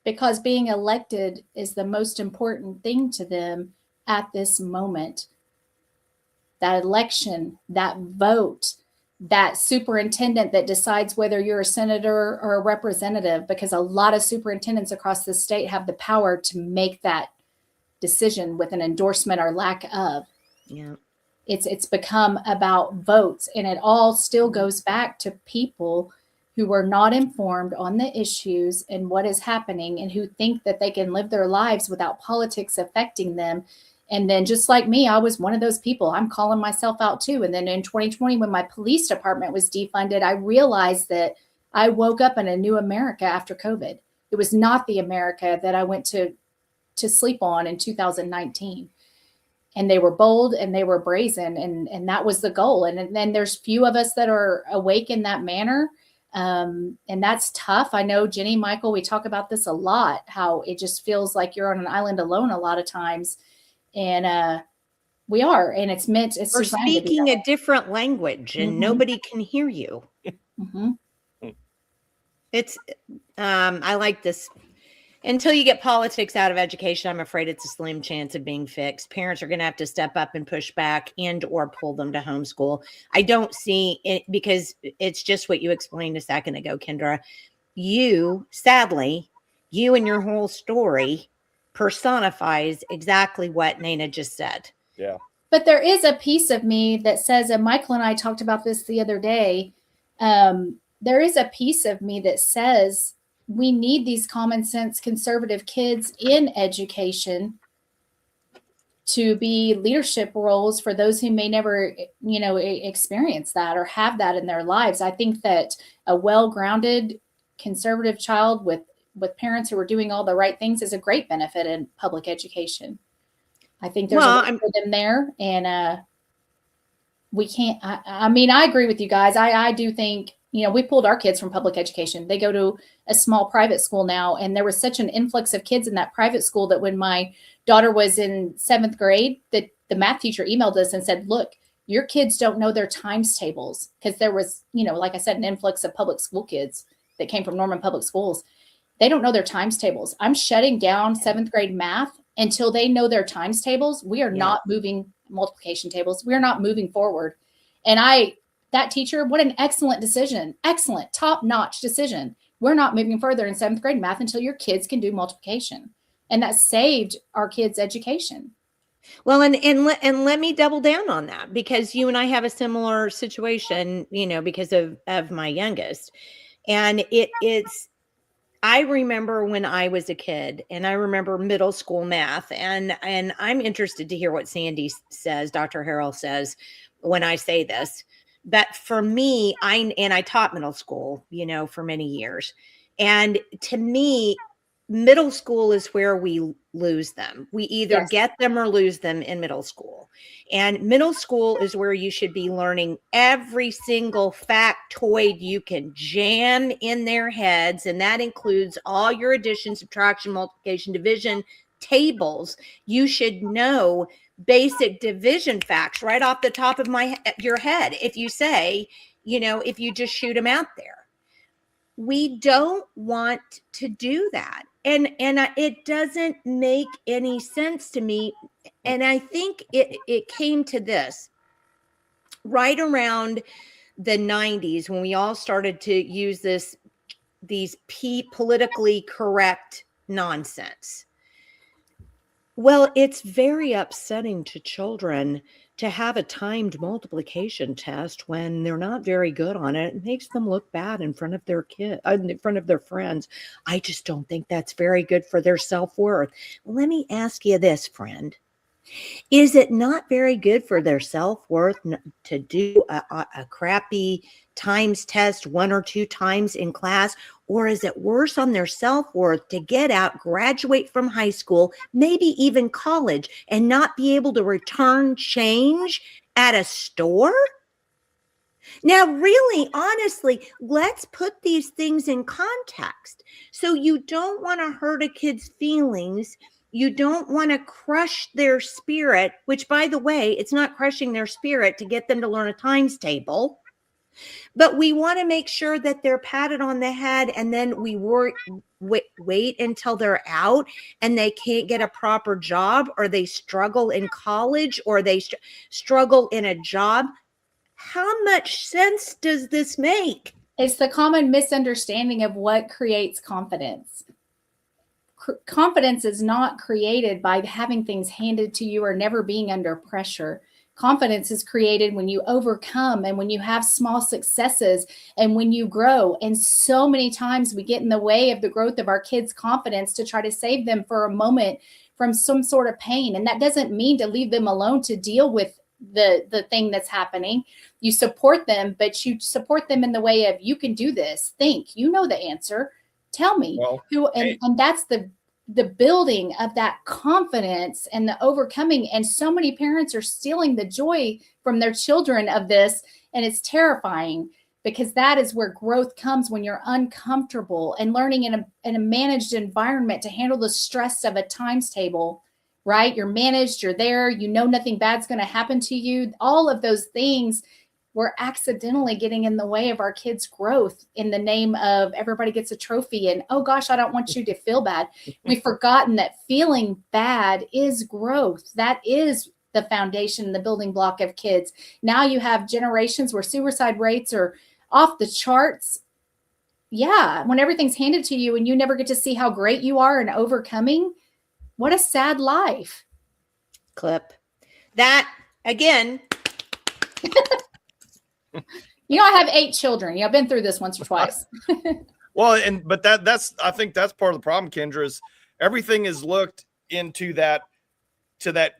Because being elected is the most important thing to them at this moment. That election, that vote, that superintendent that decides whether you're a senator or a representative, because a lot of superintendents across the state have the power to make that decision with an endorsement or lack of. Yeah. It's become about votes, and it all still goes back to people who are not informed on the issues and what is happening, and who think that they can live their lives without politics affecting them. And then, just like me, I was one of those people. I'm calling myself out too. And then in 2020, when my police department was defunded, I realized that I woke up in a new America after COVID. It was not the America that I went to sleep on in 2019. And they were bold and they were brazen, and that was the goal. And then there's few of us that are awake in that manner. And that's tough. I know, Jenni, Michael, we talk about this a lot, how it just feels like you're on an island alone a lot of times. And we are, and it's We're speaking a different language, and nobody can hear you. It's I like this. Until you get politics out of education, I'm afraid it's a slim chance of being fixed. Parents are going to have to step up and push back and or pull them to homeschool. I don't see it, because it's just what you explained a second ago, Kendra. Sadly, you and your whole story personifies exactly what Nana just said. Yeah. But there is a piece of me that says, and Michael and I talked about this the other day, there is a piece of me that says we need these common sense conservative kids in education to be leadership roles for those who may never, experience that or have that in their lives. I think that a well-grounded conservative child with parents who are doing all the right things is a great benefit in public education. I think there's a way for them there, and we can't. I mean, I agree with you guys. I do think, we pulled our kids from public education. They go to a small private school now, and there was such an influx of kids in that private school that when my daughter was in 7th grade, the math teacher emailed us and said, "Look, your kids don't know their times tables," because there was, like I said, an influx of public school kids that came from Norman Public Schools. They don't know their times tables. I'm shutting down 7th grade math until they know their times tables. We are not moving multiplication tables. We are not moving forward. And that teacher, what an excellent decision. Excellent, top-notch decision. We're not moving further in 7th grade math until your kids can do multiplication. And that saved our kids' education. Well, and let me double down on that, because you and I have a similar situation, because of my youngest. And I remember when I was a kid, and I remember middle school math, and I'm interested to hear what Sandy says, Dr. Harrell says, when I say this. But for me, I taught middle school, for many years. And to me, middle school is where we lose them. We either get them or lose them in middle school. And middle school is where you should be learning every single factoid you can jam in their heads. And that includes all your addition, subtraction, multiplication, division tables. You should know basic division facts right off the top of your head. If you say, if you just shoot them out there. We don't want to do that. And it doesn't make any sense to me. And I think it came to this right around the 90s, when we all started to use these politically correct nonsense. Well, it's very upsetting to children to have a timed multiplication test when they're not very good on it. It makes them look bad in front of their in front of their friends. I just don't think that's very good for their self-worth. Let me ask you this, friend. Is it not very good for their self-worth to do a crappy times test 1 or 2 times in class? Or is it worse on their self-worth to get out, graduate from high school, maybe even college, and not be able to return change at a store? Now, really, honestly, let's put these things in context. So you don't want to hurt a kid's feelings. You don't want to crush their spirit, which, by the way, it's not crushing their spirit to get them to learn a times table. But we want to make sure that they're patted on the head, and then we wait until they're out and they can't get a proper job, or they struggle in college, or they struggle in a job. How much sense does this make? It's the common misunderstanding of what creates confidence. Confidence is not created by having things handed to you or never being under pressure. Confidence is created when you overcome and when you have small successes and when you grow. And so many times we get in the way of the growth of our kids' confidence to try to save them for a moment from some sort of pain. And that doesn't mean to leave them alone to deal with the thing that's happening. You support them, but you support them in the way of, you can do this. Think, you know the answer. Tell me. And that's the building of that confidence and the overcoming. And so many parents are stealing the joy from their children of this. And it's terrifying, because that is where growth comes, when you're uncomfortable and learning in a managed environment to handle the stress of a times table, right? You're managed, you're there, you know nothing bad's going to happen to you. All of those things we're accidentally getting in the way of our kids' growth in the name of everybody gets a trophy and, oh gosh, I don't want you to feel bad. We've forgotten that feeling bad is growth. That is the foundation, the building block of kids. Now you have generations where suicide rates are off the charts. Yeah, when everything's handed to you and you never get to see how great you are in overcoming, what a sad life. Clip. That, again. You know, I have 8 children. I've been through this once or twice. Well, but that's I think that's part of the problem, Kendra, is everything is looked into that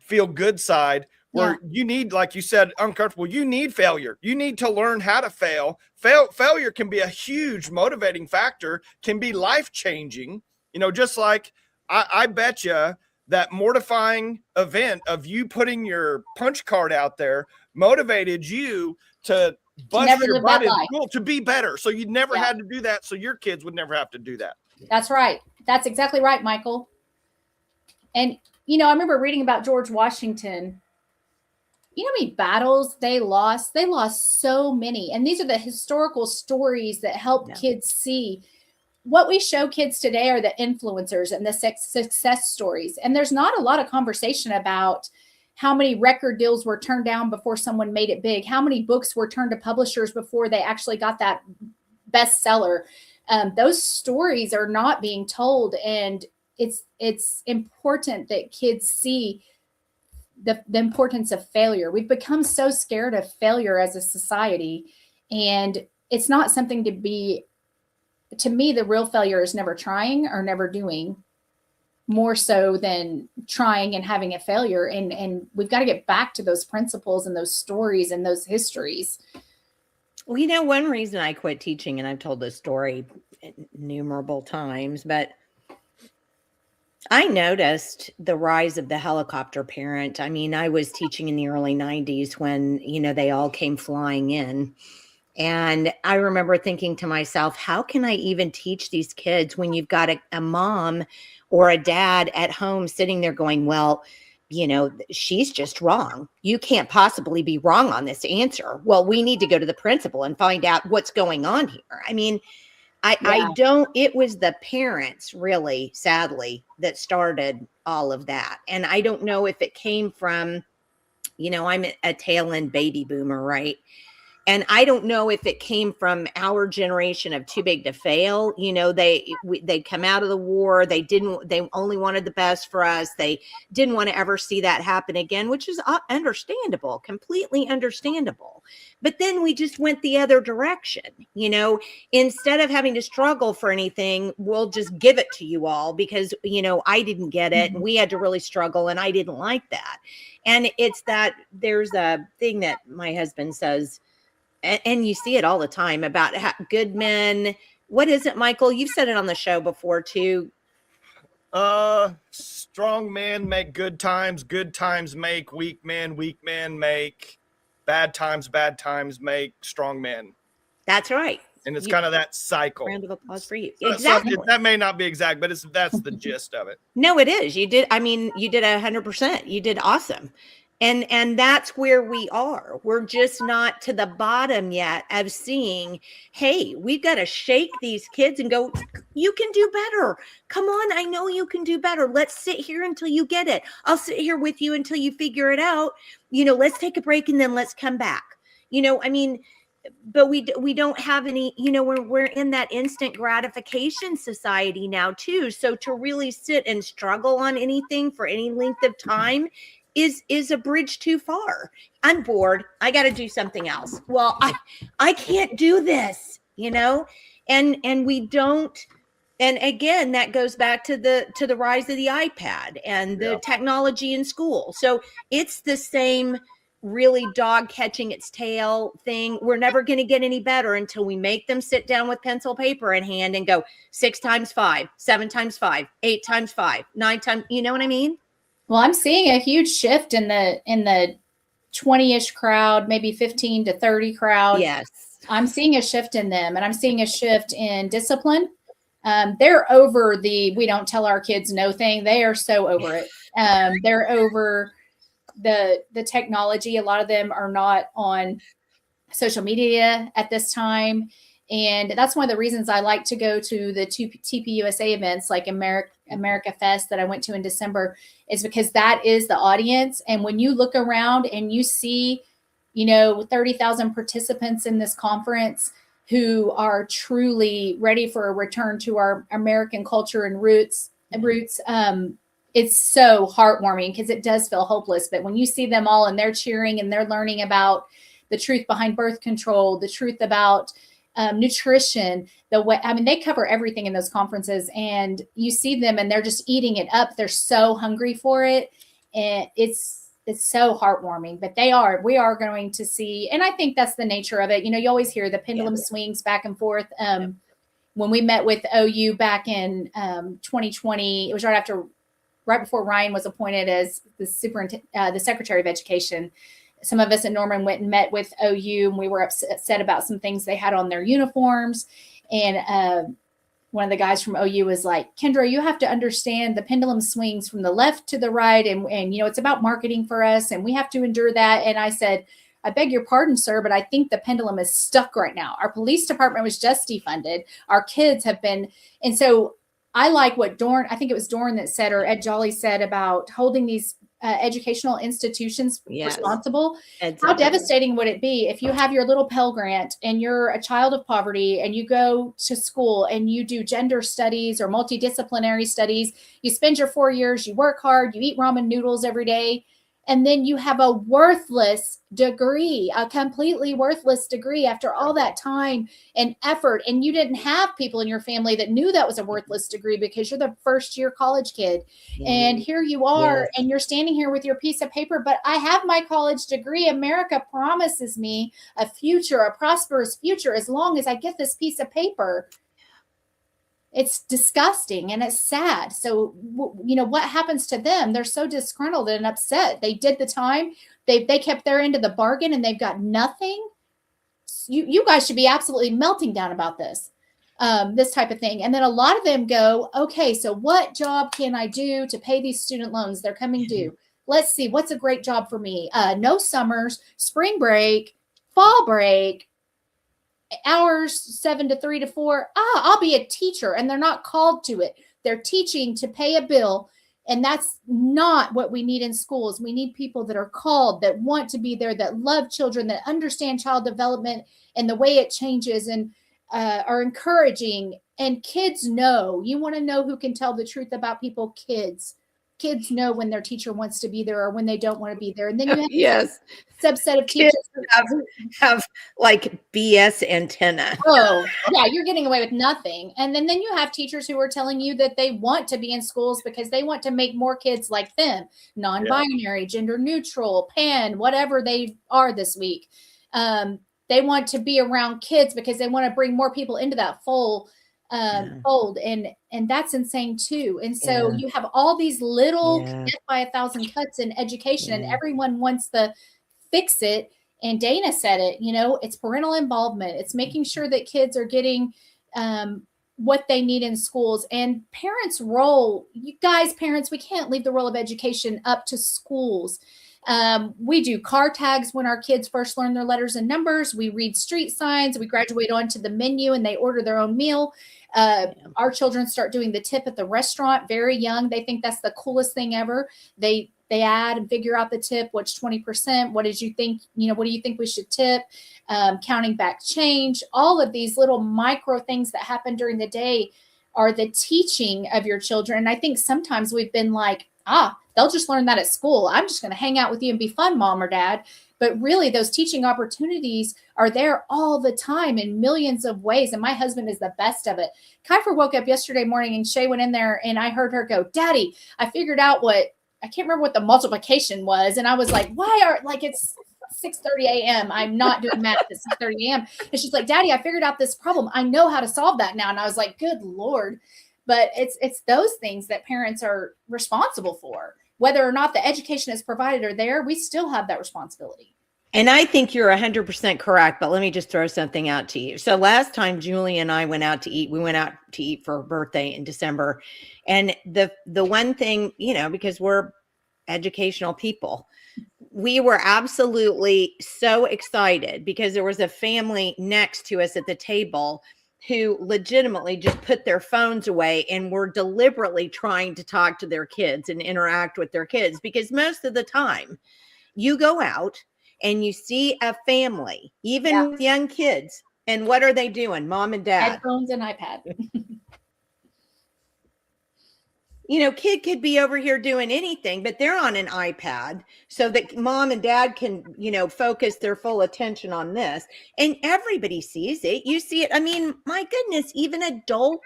feel good side where you need, like you said, uncomfortable. You need failure. You need to learn how to fail. Failure can be a huge motivating factor, can be life changing. You know, just like I bet you that mortifying event of you putting your punch card out there motivated you to bust your butt in school to be better. So you never had to do that. So your kids would never have to do that. That's right. That's exactly right, Michael. And, you know, I remember reading about George Washington. You know how many battles they lost? They lost so many. And these are the historical stories that help kids see. What we show kids today are the influencers and the success stories. And there's not a lot of conversation about how many record deals were turned down before someone made it big, how many books were turned to publishers before they actually got that bestseller. Those stories are not being told. And it's important that kids see the importance of failure. We've become so scared of failure as a society. And it's not something to be, to me, the real failure is never trying or never doing, more so than trying and having a failure. And we've got to get back to those principles and those stories and those histories. Well, you know, one reason I quit teaching, and I've told this story innumerable times, but I noticed the rise of the helicopter parent. I mean, I was teaching in the early 90s when, you know, they all came flying in. And I remember thinking to myself, how can I even teach these kids when you've got a mom or a dad at home sitting there going, well, you know, she's just wrong. You can't possibly be wrong on this answer. Well, we need to go to the principal and find out what's going on here. I mean, it was the parents, really, sadly, that started all of that. And I don't know if it came from, you know, I'm a tail end baby boomer, right? And I don't know if it came from our generation of too big to fail. They come out of the war. They only wanted the best for us. They didn't want to ever see that happen again, which is understandable, completely understandable. But then we just went the other direction. Instead of having to struggle for anything, we'll just give it to you all because, I didn't get it. And we had to really struggle and I didn't like that. And it's that there's a thing that my husband says, and you see it all the time about how good men. What is it, Michael? You've said it on the show before too. Strong men make good times make weak men make bad times make strong men. That's right. And it's kind of that cycle. Round of applause for you. Exactly. That may not be exact, but that's the gist of it. No, it is. You did 100%. You did awesome. And that's where we are. We're just not to the bottom yet of seeing, hey, we've got to shake these kids and go, you can do better. Come on. I know you can do better. Let's sit here until you get it. I'll sit here with you until you figure it out. Let's take a break and then let's come back. But we don't have any, we're in that instant gratification society now too. So to really sit and struggle on anything for any length of time is a bridge too far. I'm bored. I got to do something else. Well, I can't do this, and we don't. And again, that goes back to the rise of the iPad and the technology in school. So it's the same really dog catching its tail thing. We're never going to get any better until we make them sit down with pencil, paper in hand and go 6 times 5, 7 times 5, 8 times 5, 9 times. You know what I mean? Well, I'm seeing a huge shift in the 20-ish crowd, maybe 15 to 30 crowd. Yes. I'm seeing a shift in them, and I'm seeing a shift in discipline. They're over we don't tell our kids no thing. They are so over it. They're over the technology. A lot of them are not on social media at this time. And that's one of the reasons I like to go to the TPUSA events like America Fest that I went to in December, is because that is the audience. And when you look around and you see, 30,000 participants in this conference who are truly ready for a return to our American culture and roots, it's so heartwarming because it does feel hopeless. But when you see them all and they're cheering and they're learning about the truth behind birth control, the truth about nutrition, they cover everything in those conferences, and you see them and they're just eating it up. They're so hungry for it. And it's so heartwarming, but we are going to see, and I think that's the nature of it. You always hear the pendulum swings back and forth. When we met with OU back in 2020, it was right before Ryan was appointed as the Secretary of Education. Some of us at Norman went and met with OU, and we were upset about some things they had on their uniforms. And one of the guys from OU was like, Kendra, you have to understand the pendulum swings from the left to the right. And it's about marketing for us, and we have to endure that. And I said, I beg your pardon, sir, but I think the pendulum is stuck right now. Our police department was just defunded. Our kids have been. And so I like what I think it was Dorn that said, or Ed Jolly said, about holding these educational institutions responsible. Exactly. How devastating would it be if you have your little Pell Grant and you're a child of poverty and you go to school and you do gender studies or multidisciplinary studies, you spend your 4 years, you work hard, you eat ramen noodles every day, and then you have a worthless degree, a completely worthless degree after all that time and effort. And you didn't have people in your family that knew that was a worthless degree because you're the first year college kid. And here you are, and you're standing here with your piece of paper, but I have my college degree. America promises me a future, a prosperous future, as long as I get this piece of paper. It's disgusting and it's sad. So, what happens to them? They're so disgruntled and upset. They did the time. They kept their end of the bargain and they've got nothing. You guys should be absolutely melting down about this type of thing. And then a lot of them go, okay, so what job can I do to pay these student loans? They're coming due. Let's see, what's a great job for me? No summers, spring break, fall break, hours 7 to 3 to 4. I'll be a teacher. And they're not called to it. They're teaching to pay a bill And that's not what we need in schools. We need people that are called, that want to be there, that love children, that understand child development and the way it changes, and are encouraging. And kids know. You want to know who can tell the truth about people? Kids know when their teacher wants to be there or when they don't want to be there. And then you have Yes. a subset of Kids teachers have like BS antenna. oh, yeah, you're getting away with nothing. And then you have teachers who are telling you that they want to be in schools because they want to make more kids like them, non-binary, gender neutral, pan, whatever they are this week. They want to be around kids because they want to bring more people into that fold. And that's insane too. And so you have all these little death by a thousand cuts in education, and everyone wants to fix it. And Dana said it, it's parental involvement. It's making sure that kids are getting what they need in schools. And parents' role, you guys, parents, we can't leave the role of education up to schools. We do car tags when our kids first learn their letters and numbers. We read street signs. We graduate onto the menu and they order their own meal. Our children start doing the tip at the restaurant very young. They think that's the coolest thing ever. They add and figure out the tip. What's 20%? What did you think? What do you think we should tip? Counting back change. All of these little micro things that happen during the day are the teaching of your children. And I think sometimes we've been like, they'll just learn that at school. I'm just going to hang out with you and be fun, mom or dad. But really, those teaching opportunities are there all the time in millions of ways. And my husband is the best of it. Kiefer woke up yesterday morning and Shay went in there and I heard her go, Daddy, I figured out I can't remember what the multiplication was. And I was like, it's 6:30 a.m. I'm not doing math at 6:30 a.m. And she's like, Daddy, I figured out this problem. I know how to solve that now. And I was like, good Lord. But it's those things that parents are responsible for. Whether or not the education is provided or there, we still have that responsibility. And I think you're 100% correct, but let me just throw something out to you. So last time Julie and I went out to eat, we went out to eat for her birthday in December. And the one thing, because we're educational people, we were absolutely so excited because there was a family next to us at the table who legitimately just put their phones away and were deliberately trying to talk to their kids and interact with their kids. Because most of the time you go out and you see a family, even with young kids, and what are they doing? Mom and dad. Headphones and iPad. Kid could be over here doing anything, but they're on an iPad so that mom and dad can, focus their full attention on this. And everybody sees it. You see it. I mean, my goodness, even adult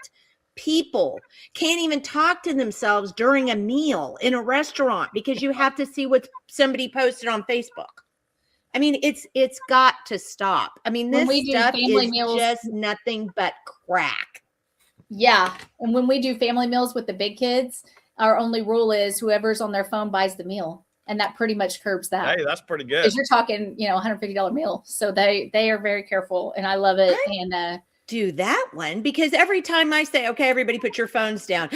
people can't even talk to themselves during a meal in a restaurant because you have to see what somebody posted on Facebook. I mean, it's got to stop. I mean, this stuff is just nothing but crack. Yeah. And when we do family meals with the big kids, our only rule is whoever's on their phone buys the meal. And that pretty much curbs that. Hey, that's pretty good. Because you're talking, $150 meal. So they are very careful and I love it. And do that one because every time I say, okay, everybody put your phones down,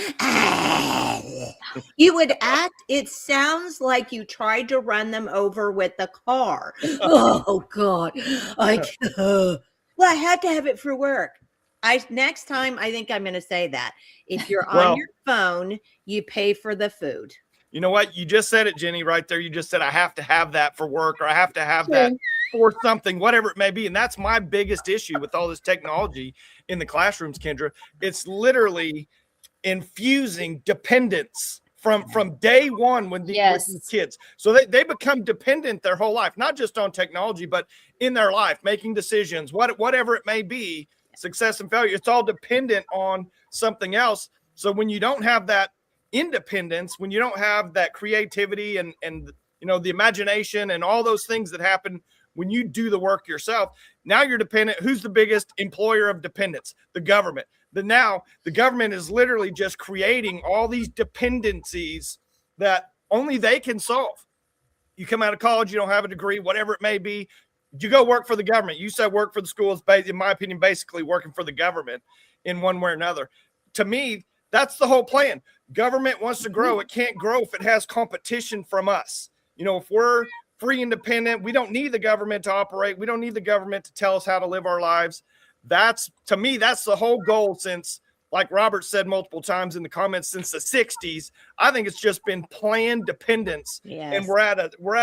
you would act, it sounds like you tried to run them over with the car. Oh God. Well, I had to have it for work. Next time, I think I'm going to say that. If you're on your phone, you pay for the food. You know what? You just said it, Jenni, right there. You just said, I have to have that for work or I have to have that for something, whatever it may be. And that's my biggest issue with all this technology in the classrooms, Kendra. It's literally infusing dependence from day one with these kids. So they become dependent their whole life, not just on technology, but in their life, making decisions, whatever it may be. Success and failure, it's all dependent on something else. So when you don't have that independence, when you don't have that creativity and the imagination and all those things that happen when you do the work yourself, now you're dependent. Who's the biggest employer of dependence? The government. Now the government is literally just creating all these dependencies that only they can solve. You come out of college, you don't have a degree, whatever it may be. You go work for the government. You said work for the schools, in my opinion, basically working for the government in one way or another. To me, that's the whole plan. Government wants to grow. It can't grow if it has competition from us. If we're free, independent, we don't need the government to operate. We don't need the government to tell us how to live our lives. To me, that's the whole goal since like Robert said multiple times in the comments, since the 60s. I think it's just been planned dependence. Yes. And we're at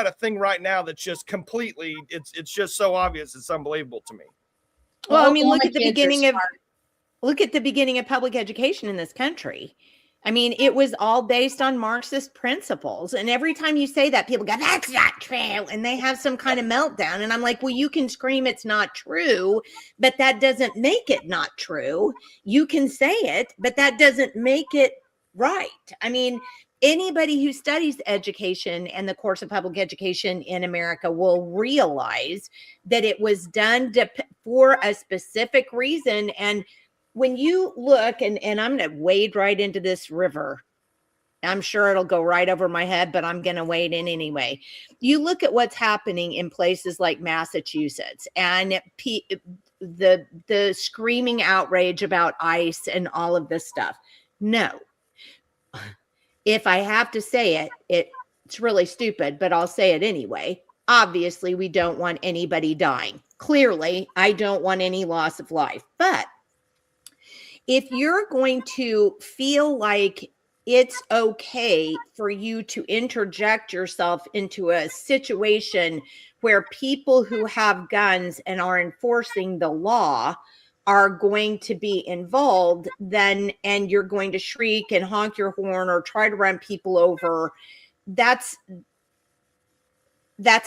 a thing right now that's just completely, it's just so obvious. It's unbelievable to me. Well, I mean, Look at the beginning of public education in this country. I mean, it was all based on Marxist principles. And every time you say that, people go, that's not true. And they have some kind of meltdown. And I'm like, well, you can scream it's not true, but that doesn't make it not true. You can say it, but that doesn't make it right. I mean, anybody who studies education and the course of public education in America will realize that it was done for a specific reason. And when you look, and I'm going to wade right into this river. I'm sure it'll go right over my head, but I'm going to wade in anyway. You look at what's happening in places like Massachusetts and the screaming outrage about ICE and all of this stuff. No. If I have to say it, it's really stupid, but I'll say it anyway. Obviously, we don't want anybody dying. Clearly, I don't want any loss of life. But if you're going to feel like it's okay for you to interject yourself into a situation where people who have guns and are enforcing the law are going to be involved, then, and you're going to shriek and honk your horn or try to run people over, that's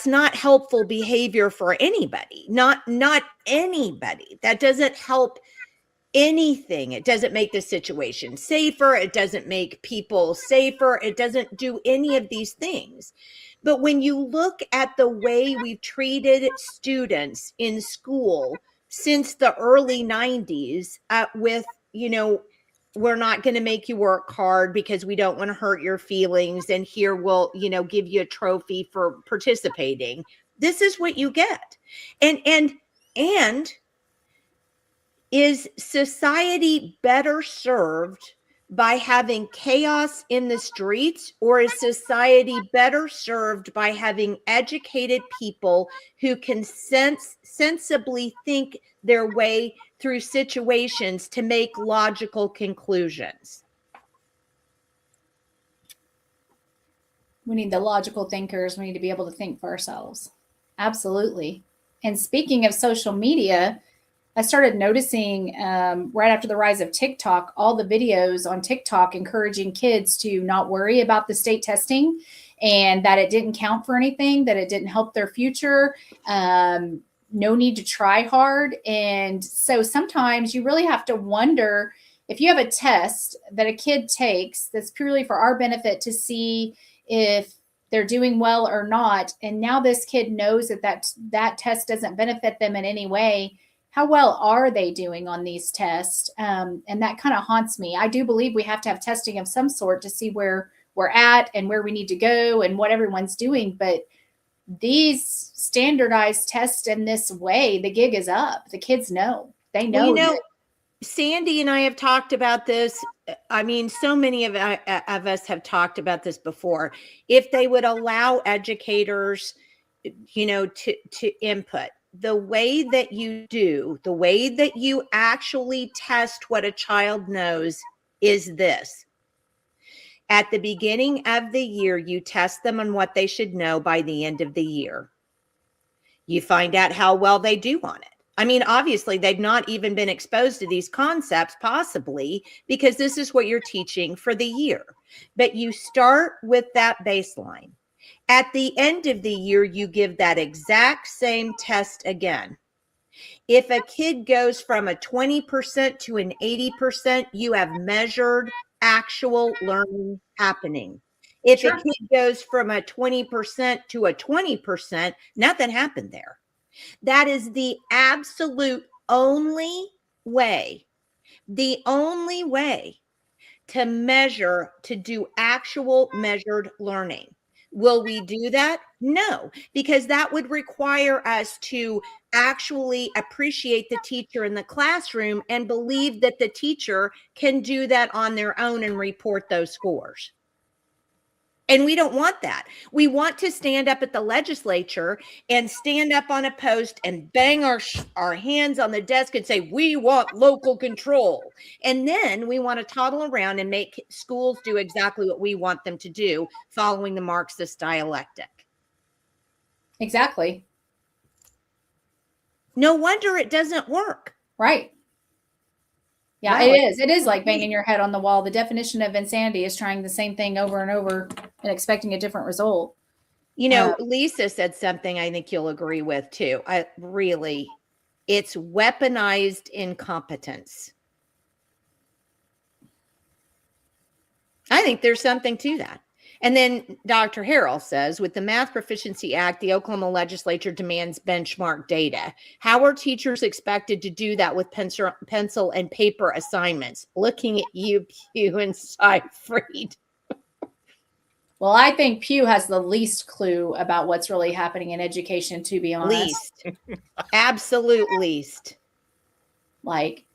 not helpful behavior for anybody. Not anybody. That doesn't help anything. It doesn't make the situation safer. It doesn't make people safer. It doesn't do any of these things. But when you look at the way we've treated students in school since the early 90s, with, we're not going to make you work hard because we don't want to hurt your feelings. And here we'll, give you a trophy for participating. This is what you get. And is society better served by having chaos in the streets, or is society better served by having educated people who can sensibly think their way through situations to make logical conclusions? We need the logical thinkers. We need to be able to think for ourselves. Absolutely. And speaking of social media, I started noticing right after the rise of TikTok, all the videos on TikTok encouraging kids to not worry about the state testing and that it didn't count for anything, that it didn't help their future, no need to try hard. And so sometimes you really have to wonder if you have a test that a kid takes that's purely for our benefit to see if they're doing well or not. And now this kid knows that test doesn't benefit them in any way. How well are they doing on these tests? And that kind of haunts me. I do believe we have to have testing of some sort to see where we're at and where we need to go and what everyone's doing. But these standardized tests in this way, the gig is up. The kids know. They know. Well, Sandy and I have talked about this. I mean, so many of us have talked about this before. If they would allow educators, to input, the way that you actually test what a child knows is this. At the beginning of the year, you test them on what they should know by the end of the year. You find out how well they do on it. I mean, obviously, they've not even been exposed to these concepts, possibly, because this is what you're teaching for the year. But you start with that baseline. At the end of the year, you give that exact same test again. If a kid goes from a 20% to an 80%, you have measured actual learning happening. If a kid goes from a 20% to a 20%, nothing happened there. That is the absolute only way to measure, to do actual measured learning. Will we do that? No, because that would require us to actually appreciate the teacher in the classroom and believe that the teacher can do that on their own and report those scores. And we don't want that. We want to stand up at the legislature and stand up on a post and bang our hands on the desk and say, we want local control. And then we want to toddle around and make schools do exactly what we want them to do, following the Marxist dialectic. Exactly. No wonder it doesn't work. Right. Yeah, No, it is. It is like banging your head on the wall. The definition of insanity is trying the same thing over and over and expecting a different result. You know, Lisa said something I think you'll agree with too. It's weaponized incompetence. I think there's something to that. And then Dr. Harrell says, with the Math Proficiency Act, the Oklahoma legislature demands benchmark data. How are teachers expected to do that with pencil and paper assignments? Looking at you, Pew and Seyfried. Well, I think Pew has the least clue about what's really happening in education, to be honest. Least. Absolute least. Like.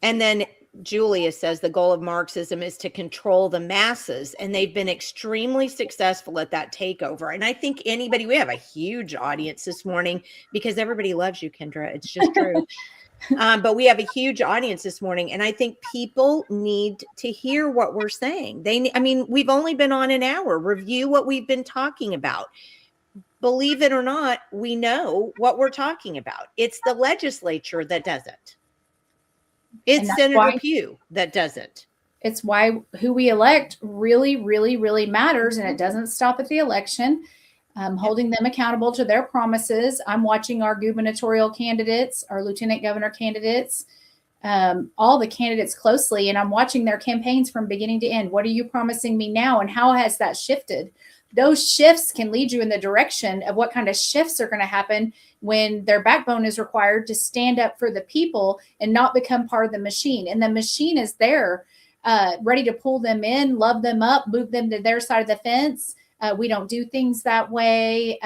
And then Julia says the goal of Marxism is to control the masses, and they've been extremely successful at that takeover. And I think we have a huge audience this morning because everybody loves you, Kendra. It's just true. But we have a huge audience this morning, and I think people need to hear what we're saying. We've only been on an hour. Review what we've been talking about. Believe it or not, we know what we're talking about. It's the legislature that doesn't. It's Senator Pugh that doesn't. It's why who we elect really, really, really matters. And it doesn't stop at the election. Holding them accountable to their promises. I'm watching our gubernatorial candidates, our lieutenant governor candidates, all the candidates closely. And I'm watching their campaigns from beginning to end. What are you promising me now? And how has that shifted? Those shifts can lead you in the direction of what kind of shifts are going to happen when their backbone is required to stand up for the people and not become part of the machine. And the machine is there, ready to pull them in, love them up, move them to their side of the fence. We don't do things that way.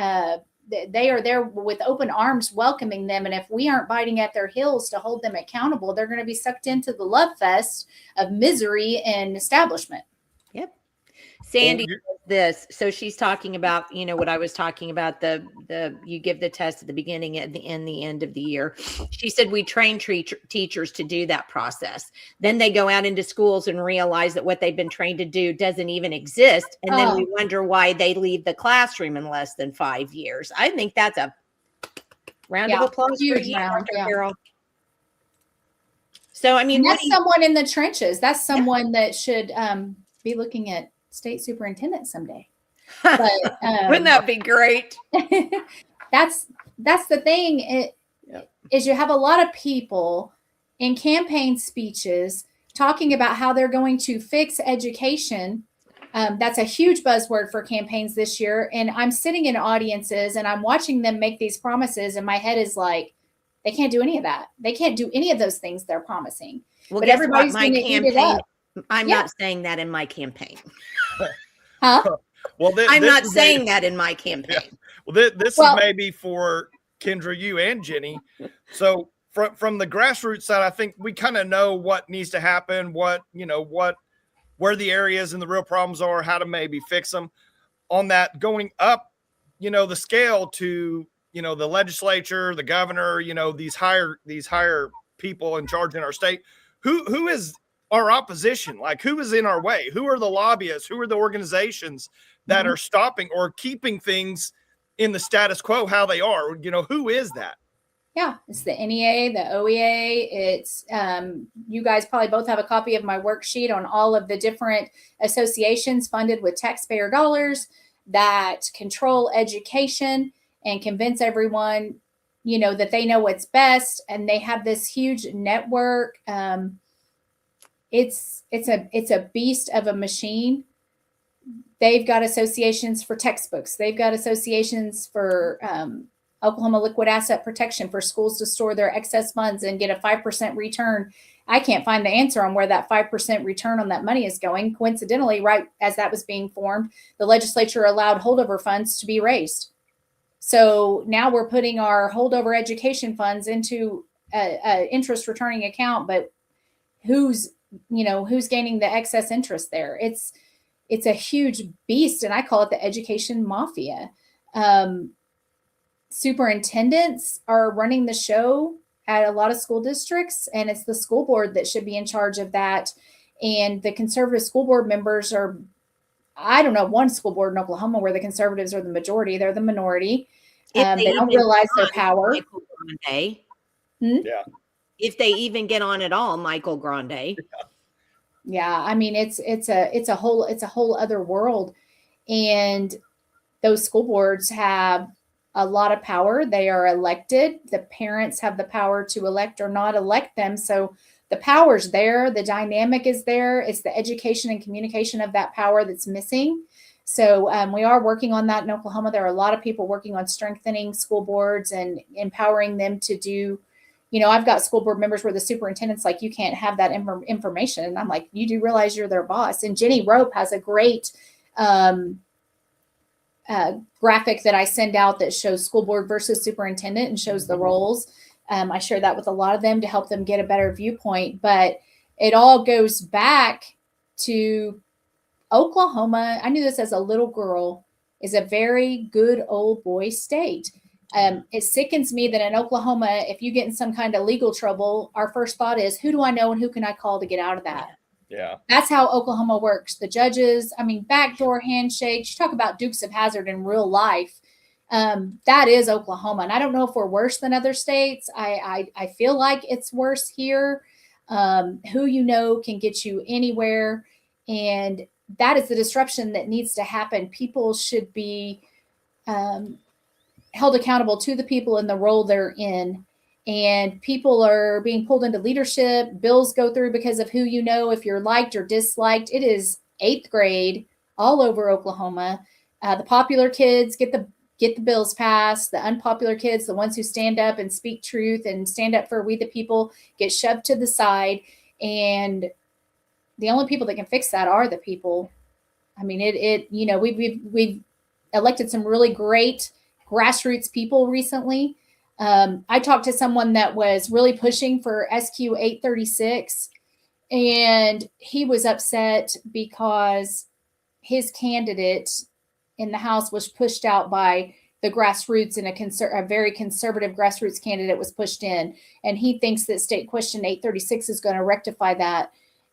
They are there with open arms, welcoming them. And if we aren't biting at their heels to hold them accountable, they're going to be sucked into the love fest of misery and establishment. Yep. Sandy does this. So she's talking about, what I was talking about, you give the test at the beginning and the end of the year. She said, we train teachers to do that process. Then they go out into schools and realize that what they've been trained to do doesn't even exist. And then we wonder why they leave the classroom in less than 5 years. I think that's a round of applause for you, Dr. Carol. So, that's someone in the trenches. That's someone that should be looking at state superintendent someday. But wouldn't that be great? That's the thing. Is you have a lot of people in campaign speeches talking about how they're going to fix education. That's a huge buzzword for campaigns this year. And I'm sitting in audiences and I'm watching them make these promises, and my head is like, they can't do any of that. They can't do any of those things they're promising. Well, but everybody's going to eat it up. I'm not saying that in my campaign. Huh? Well, I'm not saying that in my campaign. Yeah. Well, this is maybe for Kendra, you and Jenny. So from the grassroots side, I think we kind of know what needs to happen, where the areas and the real problems are, how to maybe fix them. On that, going up, the scale to, the legislature, the governor, these higher people in charge in our state, who is our opposition? Like, who is in our way? Who are the lobbyists? Who are the organizations that are stopping or keeping things in the status quo how they are? Who is that? Yeah, it's the NEA, the OEA. It's you guys probably both have a copy of my worksheet on all of the different associations funded with taxpayer dollars that control education and convince everyone, that they know what's best. And they have this huge network. It's a beast of a machine. They've got associations for textbooks. They've got associations for Oklahoma liquid asset protection for schools to store their excess funds and get a 5% return. I can't find the answer on where that 5% return on that money is going. Coincidentally, right as that was being formed, the legislature allowed holdover funds to be raised. So now we're putting our holdover education funds into a interest returning account, but who's gaining the excess interest there? it's a huge beast, and I call it the education mafia. Superintendents are running the show at a lot of school districts, and it's the school board that should be in charge of that. And the conservative school board members are, I don't know, one school board in Oklahoma where the conservatives are the majority, they're the minority. They don't realize their power. Michael Grande. Yeah. If they even get on at all, Michael Grande. Yeah, I mean it's a whole other world, and those school boards have a lot of power. They are elected. The parents have the power to elect or not elect them. So the power's there. The dynamic is there. It's the education and communication of that power that's missing. So we are working on that in Oklahoma. There are a lot of people working on strengthening school boards and empowering them to do, I've got school board members where the superintendent's like, you can't have that information. And I'm like, you do realize you're their boss. And Jenny Rope has a great graphic that I send out that shows school board versus superintendent and shows the roles. I share that with a lot of them to help them get a better viewpoint, but it all goes back to Oklahoma. I knew this as a little girl, is a very good old boy state. It sickens me that in Oklahoma, if you get in some kind of legal trouble, our first thought is, who do I know and who can I call to get out of that? Yeah. That's how Oklahoma works. The judges, backdoor handshakes. You talk about Dukes of Hazzard in real life. That is Oklahoma. And I don't know if we're worse than other states. I feel like it's worse here. Who you know can get you anywhere. And that is the disruption that needs to happen. People should be held accountable to the people in the role they're in. And people are being pulled into leadership. Bills go through because of who you know, if you're liked or disliked. It is 8th grade all over Oklahoma. The popular kids get the bills passed. The unpopular kids, the ones who stand up and speak truth and stand up for we the people, get shoved to the side. And the only people that can fix that are the people. We've elected some really great grassroots people recently. I talked to someone that was really pushing for SQ 836, and he was upset because his candidate in the House was pushed out by the grassroots, and a very conservative grassroots candidate was pushed in. And he thinks that State Question 836 is going to rectify that.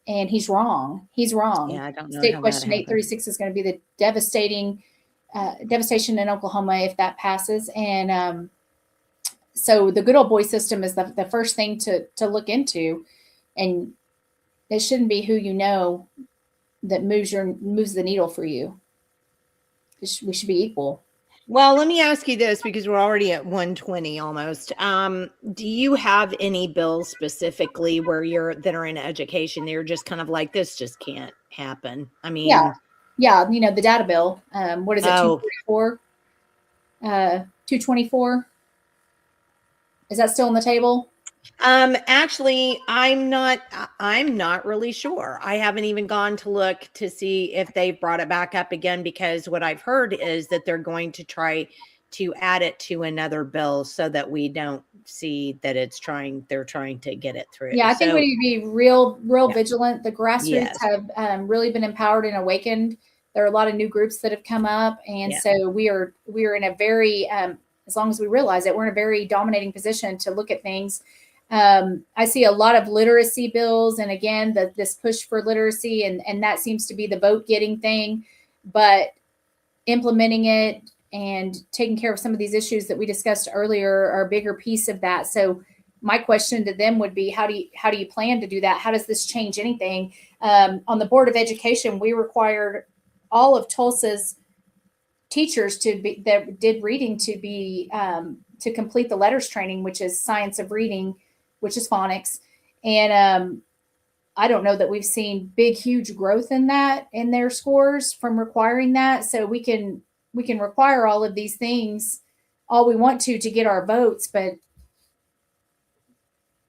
And he's wrong. He's wrong. Yeah, I don't know. State Question 836 is going to be the devastation in Oklahoma if that passes. And so the good old boy system is the first thing to look into. And it shouldn't be who you know that moves the needle for you. We should be equal. Well, let me ask you this, because we're already at 1:20 almost. Do you have any bills specifically that are in education? They're just kind of like, this just can't happen. Yeah. The data bill. What is it? 224. 224. Is that still on the table? Actually, I'm not really sure. I haven't even gone to look to see if they brought it back up again, because what I've heard is that they're going to try to add it to another bill so that we don't see that they're trying to get it through. Yeah, I think we need to be real vigilant. The grassroots have really been empowered and awakened. There are a lot of new groups that have come up. And so we are in a very, as long as we realize it, we're in a very dominating position to look at things. I see a lot of literacy bills, and again, this push for literacy, and that seems to be the vote getting thing, but implementing it and taking care of some of these issues that we discussed earlier are a bigger piece of that. So my question to them would be, how do you plan to do that? How does this change anything? On the Board of Education, we required all of Tulsa's teachers that did reading to complete the letters training, which is science of reading, which is phonics. And I don't know that we've seen huge growth in their scores from requiring that. So we can require all of these things all we want to get our votes, but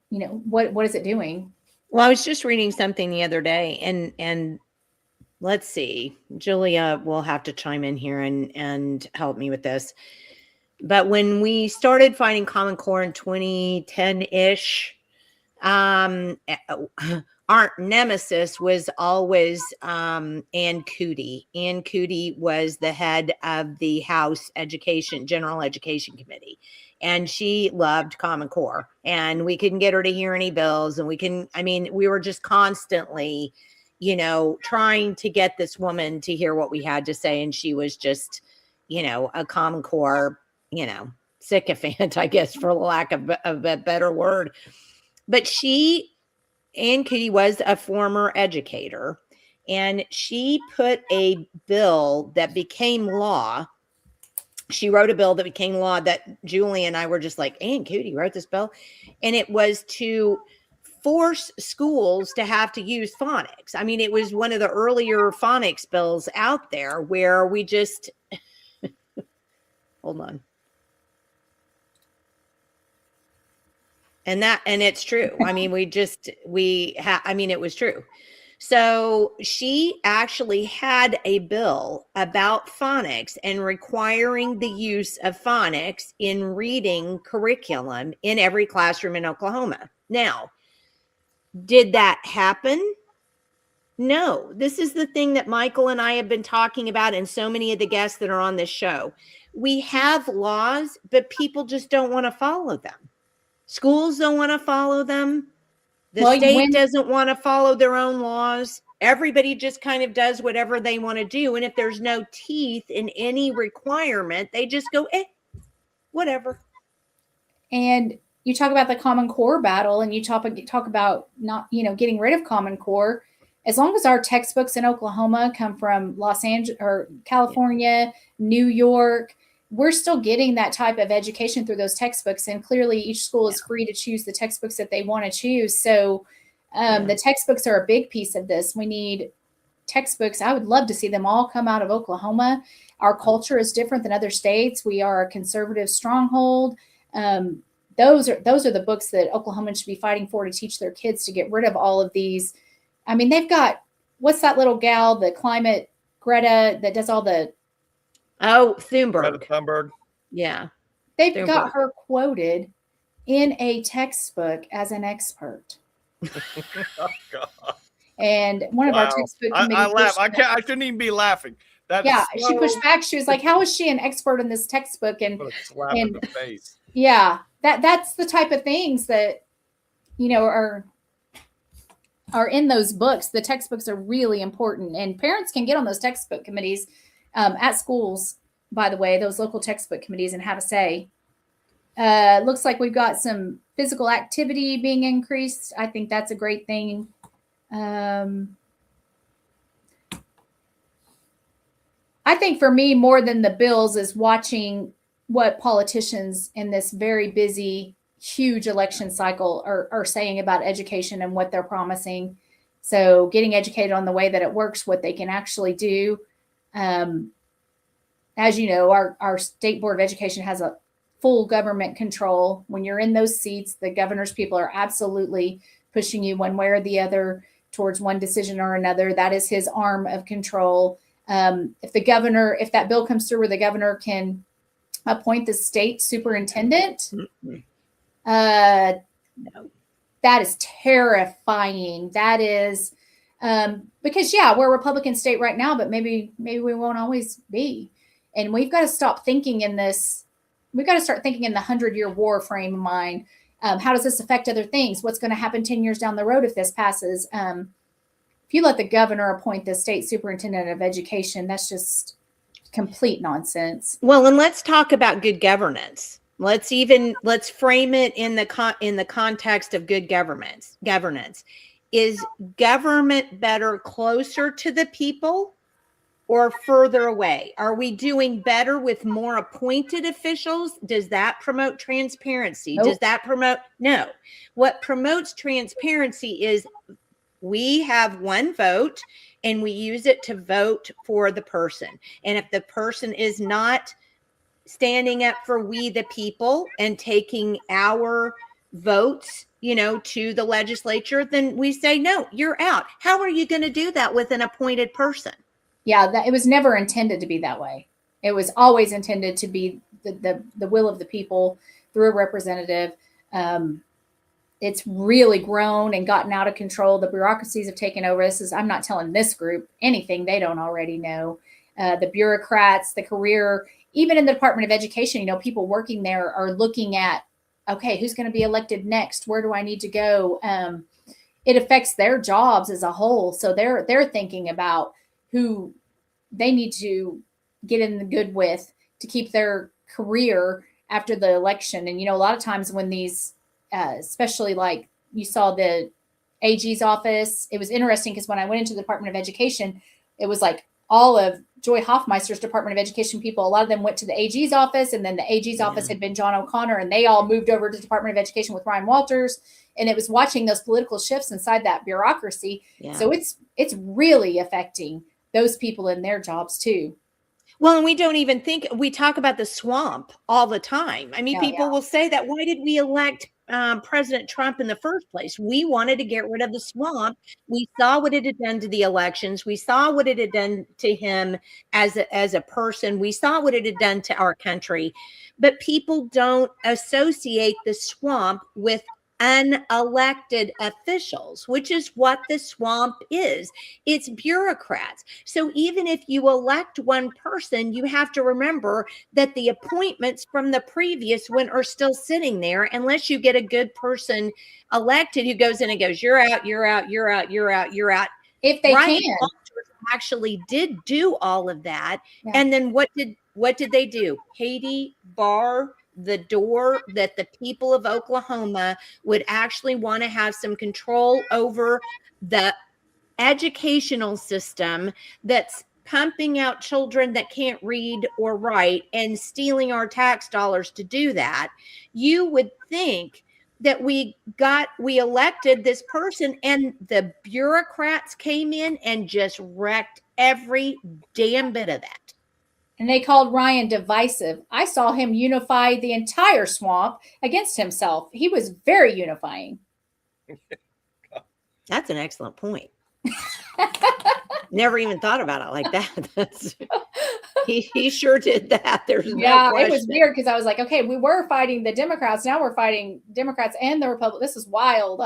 what is it doing? Well, I was just reading something the other day, and let's see, Julia will have to chime in here and help me with this. But when we started fighting Common Core in 2010-ish, our nemesis was always Ann Cootie. Ann Cootie was the head of the House General Education Committee. And she loved Common Core. And we couldn't get her to hear any bills. And we were just constantly, trying to get this woman to hear what we had to say. And she was just, a Common Core, sycophant, I guess, for lack of a better word. But Ann Cootie was a former educator, and she put a bill that became law. She wrote a bill that became law that Julie and I were just like, Ann Cootie wrote this bill. And it was to force schools to have to use phonics. I mean, it was one of the earlier phonics bills out there where we just, hold on. And it's true. I mean, it was true. So she actually had a bill about phonics and requiring the use of phonics in reading curriculum in every classroom in Oklahoma. Now, did that happen? No. This is the thing that Michael and I have been talking about, and so many of the guests that are on this show. We have laws, but people just don't want to follow them. Schools don't want to follow them. The state doesn't want to follow their own laws. Everybody just kind of does whatever they want to do. And if there's no teeth in any requirement, they just go, whatever. And you talk about the Common Core battle, and you talk about not, getting rid of Common Core. As long as our textbooks in Oklahoma come from Los Angeles or California, New York, we're still getting that type of education through those textbooks. And clearly each school is free to choose the textbooks that they want to choose. So the textbooks are a big piece of this. We need textbooks. I would love to see them all come out of Oklahoma. Our culture is different than other states. We are a conservative stronghold. Those are the books that Oklahomans should be fighting for, to teach their kids to get rid of all of these. I mean, they've got, what's that little gal, the climate Greta that does all the, Thunberg. Thunberg. Yeah. They've got her quoted in a textbook as an expert. Oh, God. And one of our textbook committee. I laugh. I shouldn't even be laughing. She pushed back. She was like, how is she an expert in this textbook? And what a slap in the face. Yeah, that's the type of things that, are in those books. The textbooks are really important, and parents can get on those textbook committees at schools, by the way, those local textbook committees, and have a say. Looks like we've got some physical activity being increased. I think that's a great thing. I think for me, more than the bills, is watching what politicians in this very busy, huge election cycle are saying about education and what they're promising. So getting educated on the way that it works, what they can actually do. As you know, our state board of education has a full government control. When you're in those seats, the governor's people are absolutely pushing you one way or the other towards one decision or another. That is his arm of control. If that bill comes through where the governor can appoint the state superintendent, no. That is terrifying. That is because we're a Republican state right now, but maybe we won't always be. And we've got to stop thinking in this. We've got to start thinking in the 100-year war frame of mind. How does this affect other things? What's going to happen 10 years down the road if this passes? If you let the governor appoint the state superintendent of education, that's just complete nonsense. Well, and let's talk about good governance. Let's frame it in the context of good governance. Is government better closer to the people or further away? Are we doing better with more appointed officials? Does that promote transparency? Nope. Does that promote? No. What promotes transparency is we have one vote and we use it to vote for the person. And if the person is not standing up for we the people and taking our votes, to the legislature, then we say, no, you're out. How are you going to do that with an appointed person? Yeah, it was never intended to be that way. It was always intended to be the will of the people through a representative. it's really grown and gotten out of control. The bureaucracies have taken over. I'm not telling this group anything they don't already know. The bureaucrats, the career, even in the Department of Education, people working there are looking at, okay, who's going to be elected next? Where do I need to go? It affects their jobs as a whole. So they're thinking about who they need to get in the good with to keep their career after the election. And, a lot of times when these, especially like you saw the AG's office, it was interesting because when I went into the Department of Education, it was like all of Joy Hoffmeister's Department of Education people, a lot of them went to the AG's office, and then the AG's office had been John O'Connor, and they all moved over to the Department of Education with Ryan Walters. And it was watching those political shifts inside that bureaucracy. Yeah. So it's really affecting those people in their jobs too. Well, and we don't even we talk about the swamp all the time. I mean, people will say that, why did we elect President Trump in the first place? We wanted to get rid of the swamp. We saw what it had done to the elections. We saw what it had done to him as a person. We saw what it had done to our country. But people don't associate the swamp with unelected officials, which is what the swamp is. It's bureaucrats. So even if you elect one person, you have to remember that the appointments from the previous one are still sitting there, unless you get a good person elected who goes in and goes, you're out, you're out, you're out, you're out, you're out. If they can. Actually did do all of that. Yeah. And then what did they do? Haiti bar the door that the people of Oklahoma would actually want to have some control over the educational system that's pumping out children that can't read or write and stealing our tax dollars to do that. You would think that we elected this person, and the bureaucrats came in and just wrecked every damn bit of that. And they called Ryan divisive. I saw him unify the entire swamp against himself. He was very unifying. That's an excellent point. Never even thought about it like that. He sure did that. There's no question. It was weird because I was like, okay, we were fighting the Democrats. Now we're fighting Democrats and the Republicans. This is wild.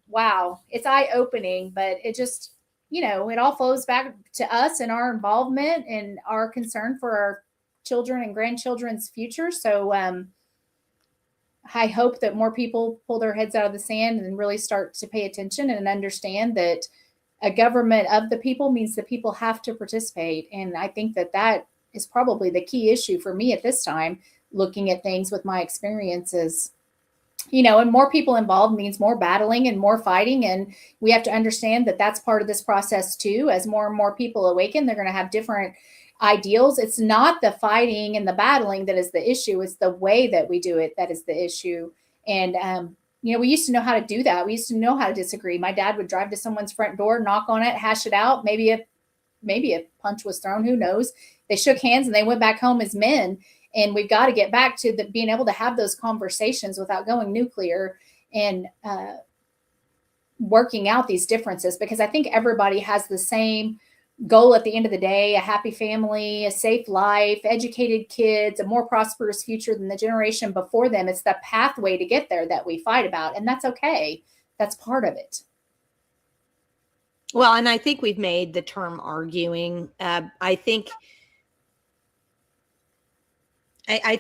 Wow. It's eye-opening, but it just, it all flows back to us and our involvement and our concern for our children and grandchildren's future. So I hope that more people pull their heads out of the sand and really start to pay attention and understand that a government of the people means the people have to participate. And I think that is probably the key issue for me at this time, looking at things with my experiences. And more people involved means more battling and more fighting. And we have to understand that that's part of this process too. As more and more people awaken, they're going to have different ideals. It's not the fighting and the battling that is the issue. It's the way that we do it that is the issue. And, we used to know how to do that. We used to know how to disagree. My dad would drive to someone's front door, knock on it, hash it out. Maybe a punch was thrown. Who knows? They shook hands and they went back home as men. And we've got to get back to being able to have those conversations without going nuclear and working out these differences, because I think everybody has the same goal at the end of the day: a happy family, a safe life, educated kids, a more prosperous future than the generation before them. It's the pathway to get there that we fight about. And that's okay. That's part of it. Well, and I think we've made the term arguing. I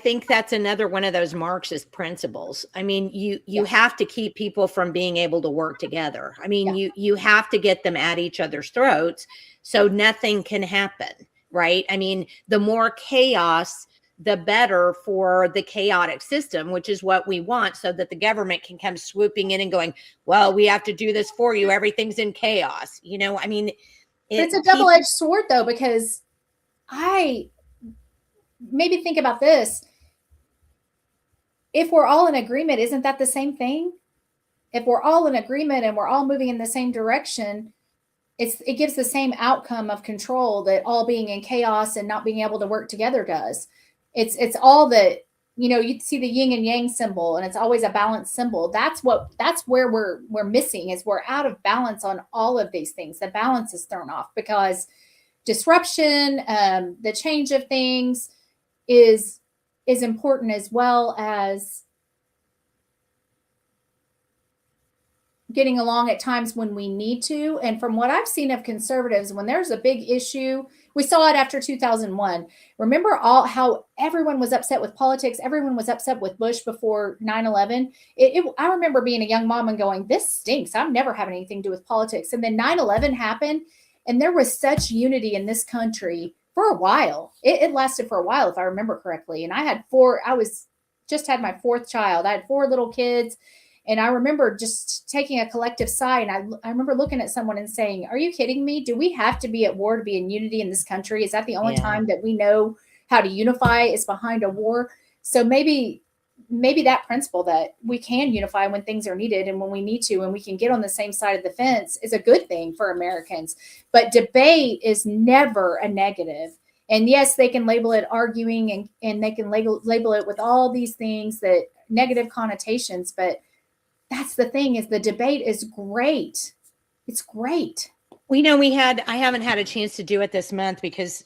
think that's another one of those Marxist principles. I mean, you have to keep people from being able to work together. I mean, you have to get them at each other's throats so nothing can happen, right? I mean, the more chaos, the better for the chaotic system, which is what we want, so that the government can come swooping in and going, well, we have to do this for you. Everything's in chaos. I mean, it's a double-edged sword though, because maybe think about this. If we're all in agreement, isn't that the same thing? If we're all in agreement and we're all moving in the same direction, it gives the same outcome of control that all being in chaos and not being able to work together does. It's all that, you see the yin and yang symbol, and it's always a balanced symbol. That's where we're missing, is we're out of balance on all of these things. The balance is thrown off because disruption, the change of things is important, as well as getting along at times when we need to. And from what I've seen of conservatives, when there's a big issue, we saw it after 2001. Remember how everyone was upset with politics. Everyone was upset with Bush before 9/11. I remember being a young mom and going, this stinks. I'm never having anything to do with politics. And then 9/11 happened, and there was such unity in this country for a while. It lasted for a while, if I remember correctly. And just had my fourth child. I had 4 little kids. And I remember just taking a collective sigh. And I remember looking at someone and saying, are you kidding me? Do we have to be at war to be in unity in this country? Is that the only time that we know how to unify is behind a war? So maybe that principle that we can unify when things are needed and when we need to, and we can get on the same side of the fence is a good thing for Americans. But debate is never a negative. And yes, they can label it arguing and they can label it with all these things that negative connotations, but that's the thing, is the debate is great. It's great. I haven't had a chance to do it this month because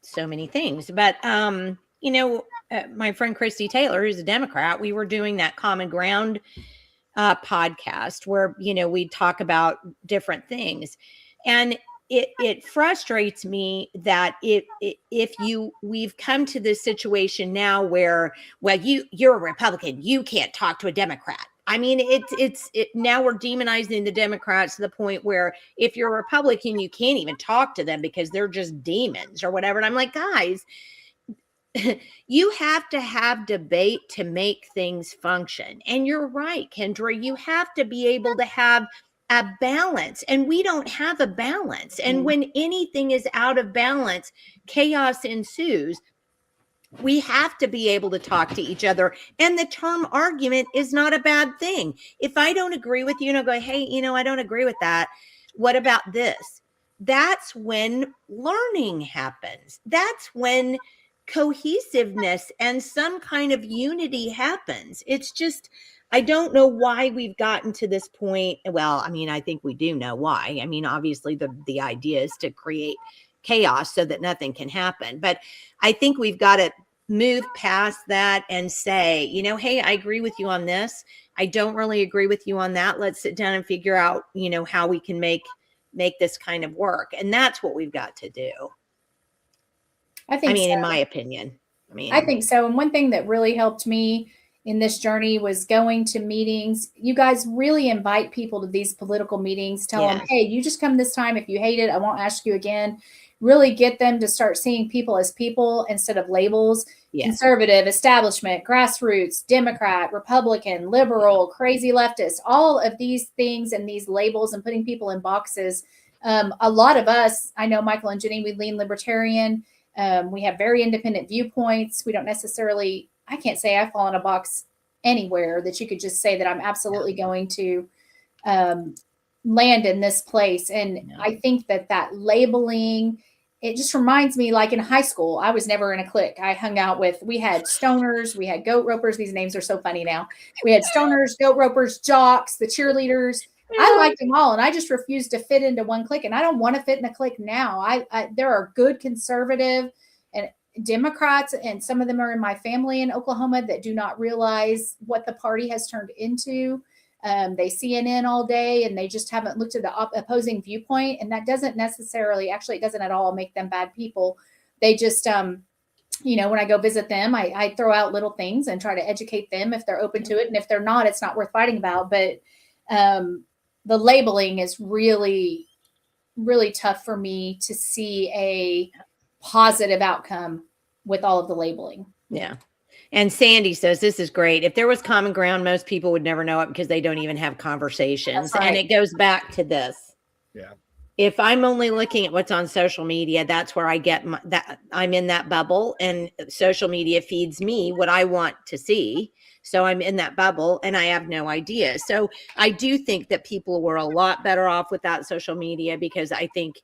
so many things, but my friend Christy Taylor, who's a Democrat, we were doing that Common Ground podcast where, we talk about different things. And it frustrates me that we've come to this situation now where, well, you're a Republican, you can't talk to a Democrat. I mean, now we're demonizing the Democrats to the point where if you're a Republican, you can't even talk to them because they're just demons or whatever. And I'm like, guys, you have to have debate to make things function. And you're right, Kendra, you have to be able to have a balance, and we don't have a balance. And when anything is out of balance, chaos ensues. We have to be able to talk to each other. And the term argument is not a bad thing. If I don't agree with you and I go, hey, I don't agree with that. What about this? That's when learning happens. That's when cohesiveness and some kind of unity happens. It's just, I don't know why we've gotten to this point. Well, I mean, I think we do know why. I mean, obviously the idea is to create chaos so that nothing can happen. But I think we've got to move past that and say, hey, I agree with you on this. I don't really agree with you on that. Let's sit down and figure out, how we can make this kind of work. And that's what we've got to do. In my opinion. I think so. And one thing that really helped me in this journey was going to meetings. You guys really invite people to these political meetings. Tell them, hey, you just come this time. If you hate it, I won't ask you again. Really get them to start seeing people as people instead of labels. Conservative, establishment, grassroots, Democrat, Republican, liberal, crazy leftist, all of these things and these labels and putting people in boxes. A lot of us, I know Michael and Jenni, we lean libertarian. We have very independent viewpoints. We don't necessarily, I can't say I fall in a box anywhere that you could just say that I'm absolutely going to land in this place. And I think that labeling, it just reminds me, like in high school, I was never in a clique. I hung out we had stoners, we had goat ropers. These names are so funny now. We had stoners, goat ropers, jocks, the cheerleaders. I liked them all, and I just refused to fit into one clique. And I don't want to fit in a clique now. There are good conservative and Democrats, and some of them are in my family in Oklahoma that do not realize what the party has turned into. They CNN all day, and they just haven't looked at the opposing viewpoint. And that doesn't necessarily, actually, it doesn't at all make them bad people. They just, when I go visit them, I throw out little things and try to educate them if they're open to it. And if they're not, it's not worth fighting about. But the labeling is really, really tough for me to see a positive outcome with all of the labeling. Yeah. And Sandy says, this is great. If there was common ground, most people would never know it because they don't even have conversations. Right. And it goes back to this. Yeah. If I'm only looking at what's on social media, that's where I get that I'm in that bubble, and social media feeds me what I want to see. So I'm in that bubble and I have no idea. So I do think that people were a lot better off without social media, because I think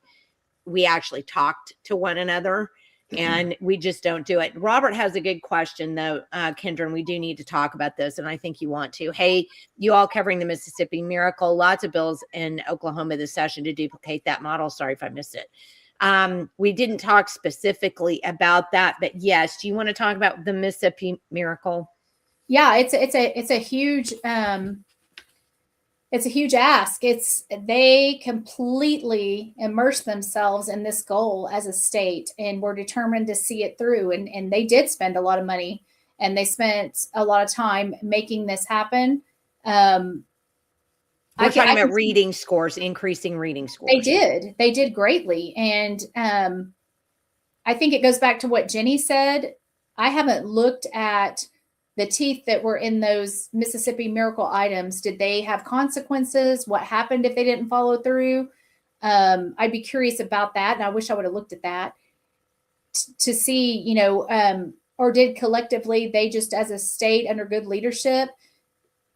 we actually talked to one another. And we just don't do it. Robert has a good question, though, Kendra, and we do need to talk about this, and I think you want to. Hey, you all covering the Mississippi Miracle, lots of bills in Oklahoma this session to duplicate that model. Sorry if I missed it. We didn't talk specifically about that, but yes, do you want to talk about the Mississippi Miracle? Yeah, it's a huge It's a huge ask. They completely immerse themselves in this goal as a state and were determined to see it through. And they did spend a lot of money and they spent a lot of time making this happen. We're talking about reading scores, increasing reading scores. They did greatly. And I think it goes back to what Jenni said. I haven't looked at the teeth that were in those Mississippi Miracle items. Did they have consequences? What happened if they didn't follow through? I'd be curious about that. And I wish I would have looked at that to see, or did collectively they just as a state under good leadership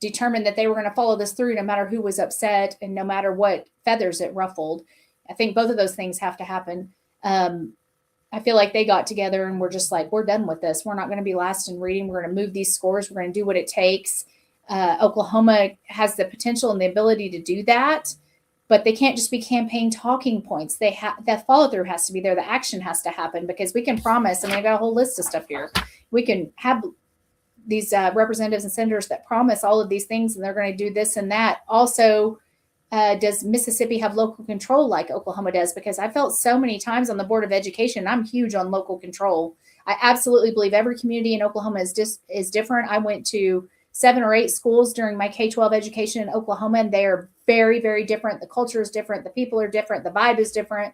determined that they were going to follow this through no matter who was upset and no matter what feathers it ruffled. I think both of those things have to happen. I feel like they got together and we're just like, we're done with this. We're not going to be last in reading. We're going to move these scores. We're going to do what it takes. Oklahoma has the potential and the ability to do that, but they can't just be campaign talking points. That follow through has to be there. The action has to happen because we can promise. I mean, I got a whole list of stuff here. We can have these representatives and senators that promise all of these things and they're going to do this and that. Also, does Mississippi have local control like Oklahoma does? Because I felt so many times on the Board of Education, I'm huge on local control. I absolutely believe every community in Oklahoma is different. I went to 7 or 8 schools during my K-12 education in Oklahoma, and they are very, very different. The culture is different. The people are different. The vibe is different.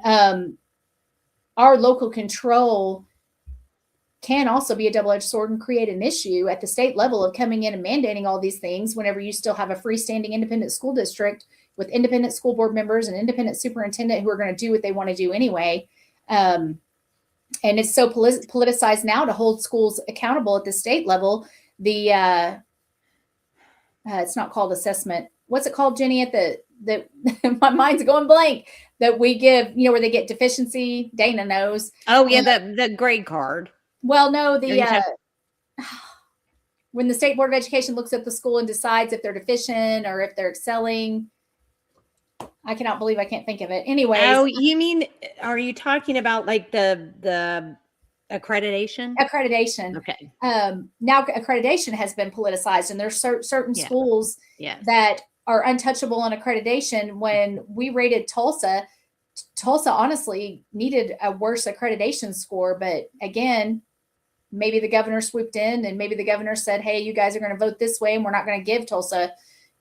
Our local control can also be a double-edged sword and create an issue at the state level of coming in and mandating all these things whenever you still have a freestanding independent school district with independent school board members and independent superintendent who are going to do what they want to do anyway. And it's so politicized now to hold schools accountable at the state level. It's not called assessment. What's it called, Jenni? My mind's going blank. That we give, where they get deficiency. Dana knows. Oh yeah, the grade card. Well, no, when the State Board of Education looks at the school and decides if they're deficient or if they're excelling, I cannot believe I can't think of it. Anyway. Oh, you mean, are you talking about like the accreditation? Accreditation. Okay. Now accreditation has been politicized, and there's certain schools that are untouchable on accreditation. When we rated Tulsa honestly needed a worse accreditation score, but again, maybe the governor swooped in and maybe the governor said, hey, you guys are going to vote this way and we're not going to give Tulsa,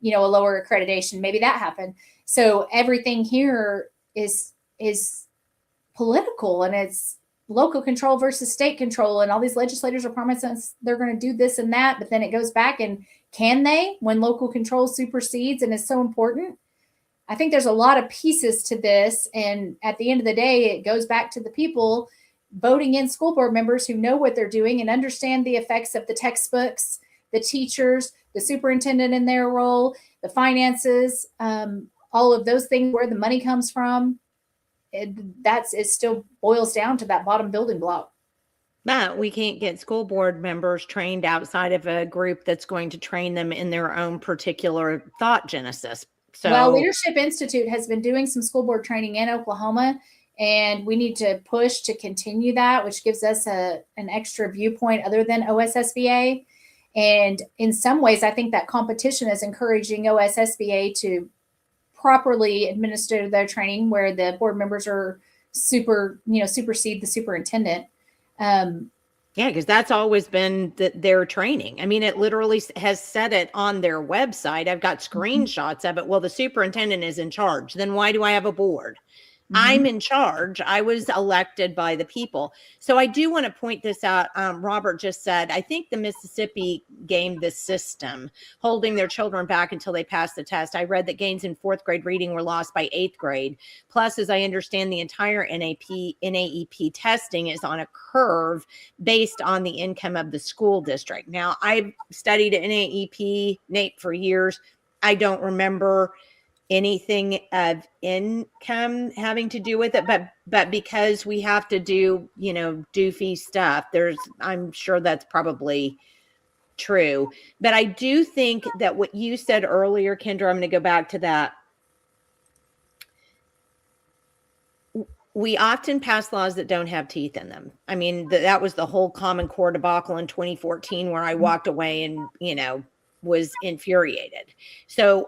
a lower accreditation. Maybe that happened. So everything here is political, and it's local control versus state control. And all these legislators are promising us they're going to do this and that, but then it goes back and can they, when local control supersedes and is so important? I think there's a lot of pieces to this. And at the end of the day, it goes back to the people voting in school board members who know what they're doing and understand the effects of the textbooks, the teachers, the superintendent in their role, the finances, all of those things, where the money comes from. It still boils down to that bottom building block. But we can't get school board members trained outside of a group that's going to train them in their own particular thought genesis. So, Leadership Institute has been doing some school board training in Oklahoma, and we need to push to continue that, which gives us an extra viewpoint other than OSSBA. And in some ways, I think that competition is encouraging OSSBA to properly administer their training, where the board members are supersede the superintendent. Yeah, because that's always been their training. I mean, it literally has said it on their website. I've got screenshots of it. Well, the superintendent is in charge. Then why do I have a board? I'm in charge. I was elected by the people. So I do want to point this out. Robert just said, I think the Mississippi gamed the system, holding their children back until they passed the test. I read that gains in 4th grade reading were lost by 8th grade. Plus, as I understand, the entire NAEP testing is on a curve based on the income of the school district. Now, I've studied NAEP, NAEP for years. I don't remember anything of income having to do with it, but because we have to do, doofy stuff, I'm sure that's probably true. But I do think that what you said earlier, Kendra, I'm going to go back to that. We often pass laws that don't have teeth in them. I mean, that was the whole Common Core debacle in 2014, where I walked away and, was infuriated. So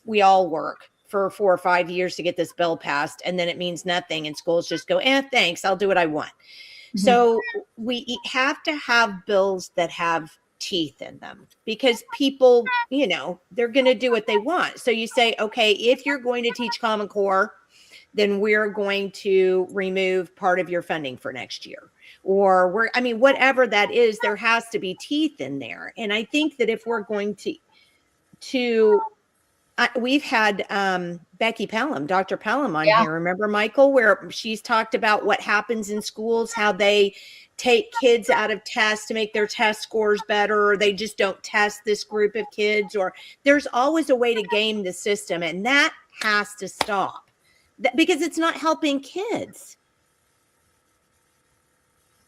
we all work for 4 or 5 years to get this bill passed, and then it means nothing, and schools just go, thanks, I'll do what I want. Mm-hmm. So we have to have bills that have teeth in them, because people, they're going to do what they want. So you say, okay, if you're going to teach Common Core, then we're going to remove part of your funding for next year. Or whatever that is, there has to be teeth in there. And I think that if we're going we've had Becky Pelham, Dr. Pelham on here. Remember, Michael, where she's talked about what happens in schools, how they take kids out of tests to make their test scores better, or they just don't test this group of kids, or there's always a way to game the system. And that has to stop, because it's not helping kids.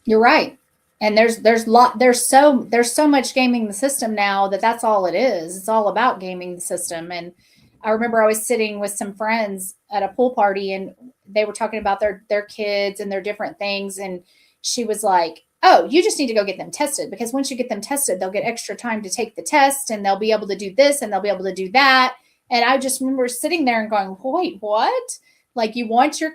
You're right. And there's so much gaming the system now that's all it is. It's all about gaming the system. And I remember I was sitting with some friends at a pool party, and they were talking about their kids and their different things. And she was like, oh, you just need to go get them tested, because once you get them tested, they'll get extra time to take the test, and they'll be able to do this and they'll be able to do that. And I just remember sitting there and going, wait, what? Like, you want your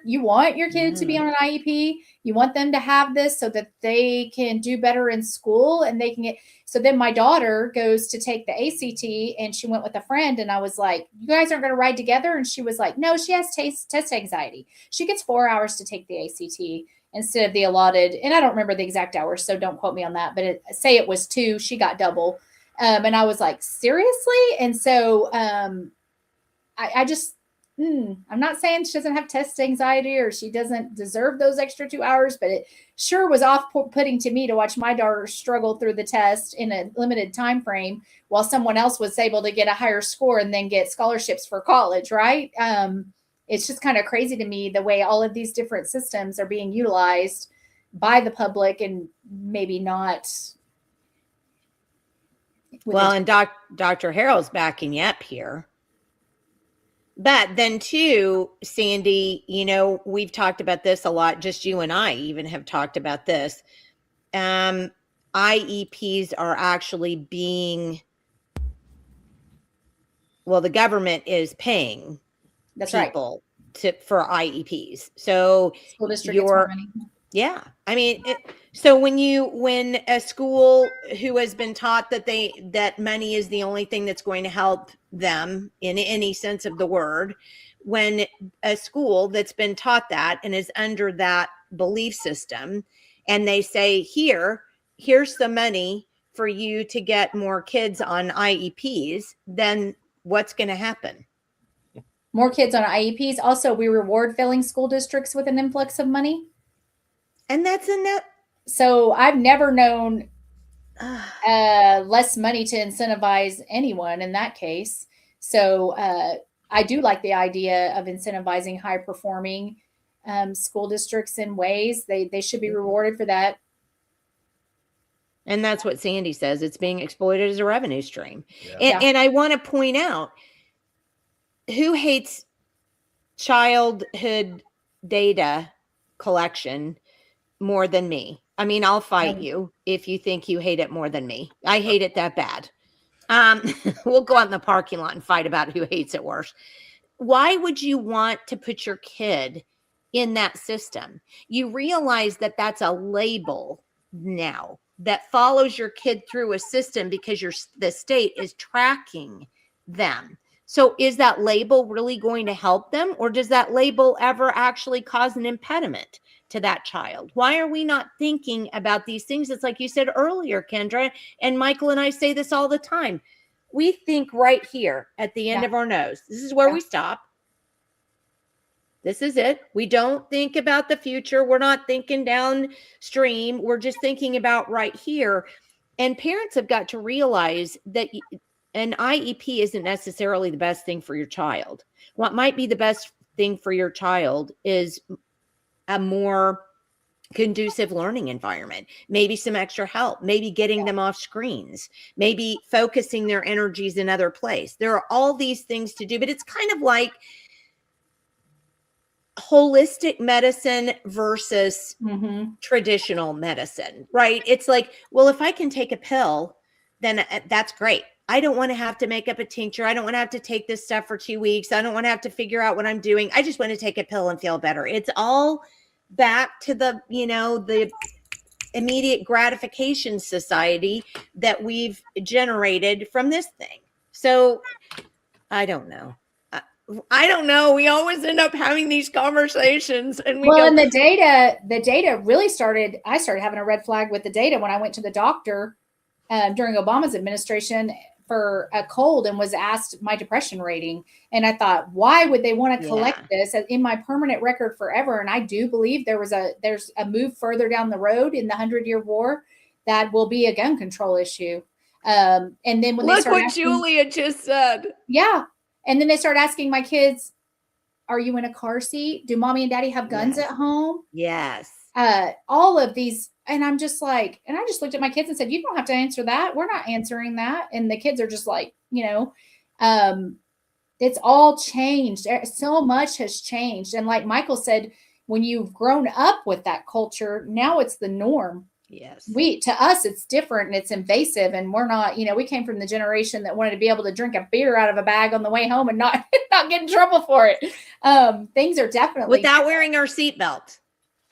kid to be on an IEP. You want them to have this so that they can do better in school, and they can get. So then my daughter goes to take the ACT, and she went with a friend, and I was like, you guys aren't going to ride together? And she was like, no, she has test anxiety. She gets 4 hours to take the ACT instead of the allotted. And I don't remember the exact hours, so don't quote me on that, but say it was 2, she got double. And I was like, seriously? And so I just, I'm not saying she doesn't have test anxiety or she doesn't deserve those extra 2 hours, but it sure was off-putting to me to watch my daughter struggle through the test in a limited time frame while someone else was able to get a higher score and then get scholarships for college, right? It's just kind of crazy to me the way all of these different systems are being utilized by the public and maybe not. Well, and Dr. Harrell's backing you up here. But then too, Sandy, we've talked about this a lot. Just you and I even have talked about this. IEPs are actually the government is paying people for IEPs. So school district gets more money. Yeah. So when a school who has been taught that money is the only thing that's going to help them in any sense of the word, when a school that's been taught that and is under that belief system, and they say, here's the money for you to get more kids on IEPs, then what's going to happen? More kids on IEPs. Also, we reward failing school districts with an influx of money. And that's enough. So I've never known less money to incentivize anyone in that case. So I do like the idea of incentivizing high performing school districts in ways. They should be rewarded for that. And that's what Sandy says. It's being exploited as a revenue stream. Yeah. And I want to point out, who hates childhood data collection more than me? I'll fight you if you think you hate it more than me. I hate it that bad. We'll go out in the parking lot and fight about who hates it worse. Why would you want to put your kid in that system? You realize that that's a label now that follows your kid through a system because the state is tracking them. So is that label really going to help them, or does that label ever actually cause an impediment to that child? Why are we not thinking about these things? It's like you said earlier, Kendra, and Michael and I say this all the time. We think right here at the end of our nose. This is where we stop. This is it. We don't think about the future. We're not thinking downstream. We're just thinking about right here. And parents have got to realize that an IEP isn't necessarily the best thing for your child. What might be the best thing for your child is a more conducive learning environment, maybe some extra help, maybe getting them off screens, maybe focusing their energies in other place. There are all these things to do, but it's kind of like holistic medicine versus traditional medicine, right? It's like, well, if I can take a pill then that's great. I don't want to have to make up a tincture. I don't want to have to take this stuff for 2 weeks. I don't want to have to figure out what I'm doing. I just want to take a pill and feel better. It's all back to the, the immediate gratification society that we've generated from this thing. So I don't know. I don't know. We always end up having these conversations, and and the data really started. I started having a red flag with the data when I went to the doctor during Obama's administration for a cold and was asked my depression rating. And I thought, why would they want to collect this in my permanent record forever? And I do believe there's a move further down the road in the 100-Year War that will be a gun control issue. And then when look what Julia just said. Yeah. And then they start asking my kids, are you in a car seat? Do mommy and daddy have guns at home? Yes. All of these. And I'm just like, and I just looked at my kids and said, you don't have to answer that. We're not answering that. And the kids are just like, it's all changed. So much has changed. And like Michael said, when you've grown up with that culture, now it's the norm. Yes. To us, it's different and it's invasive. And we're not, we came from the generation that wanted to be able to drink a beer out of a bag on the way home and not get in trouble for it. Things are definitely without wearing our seatbelt.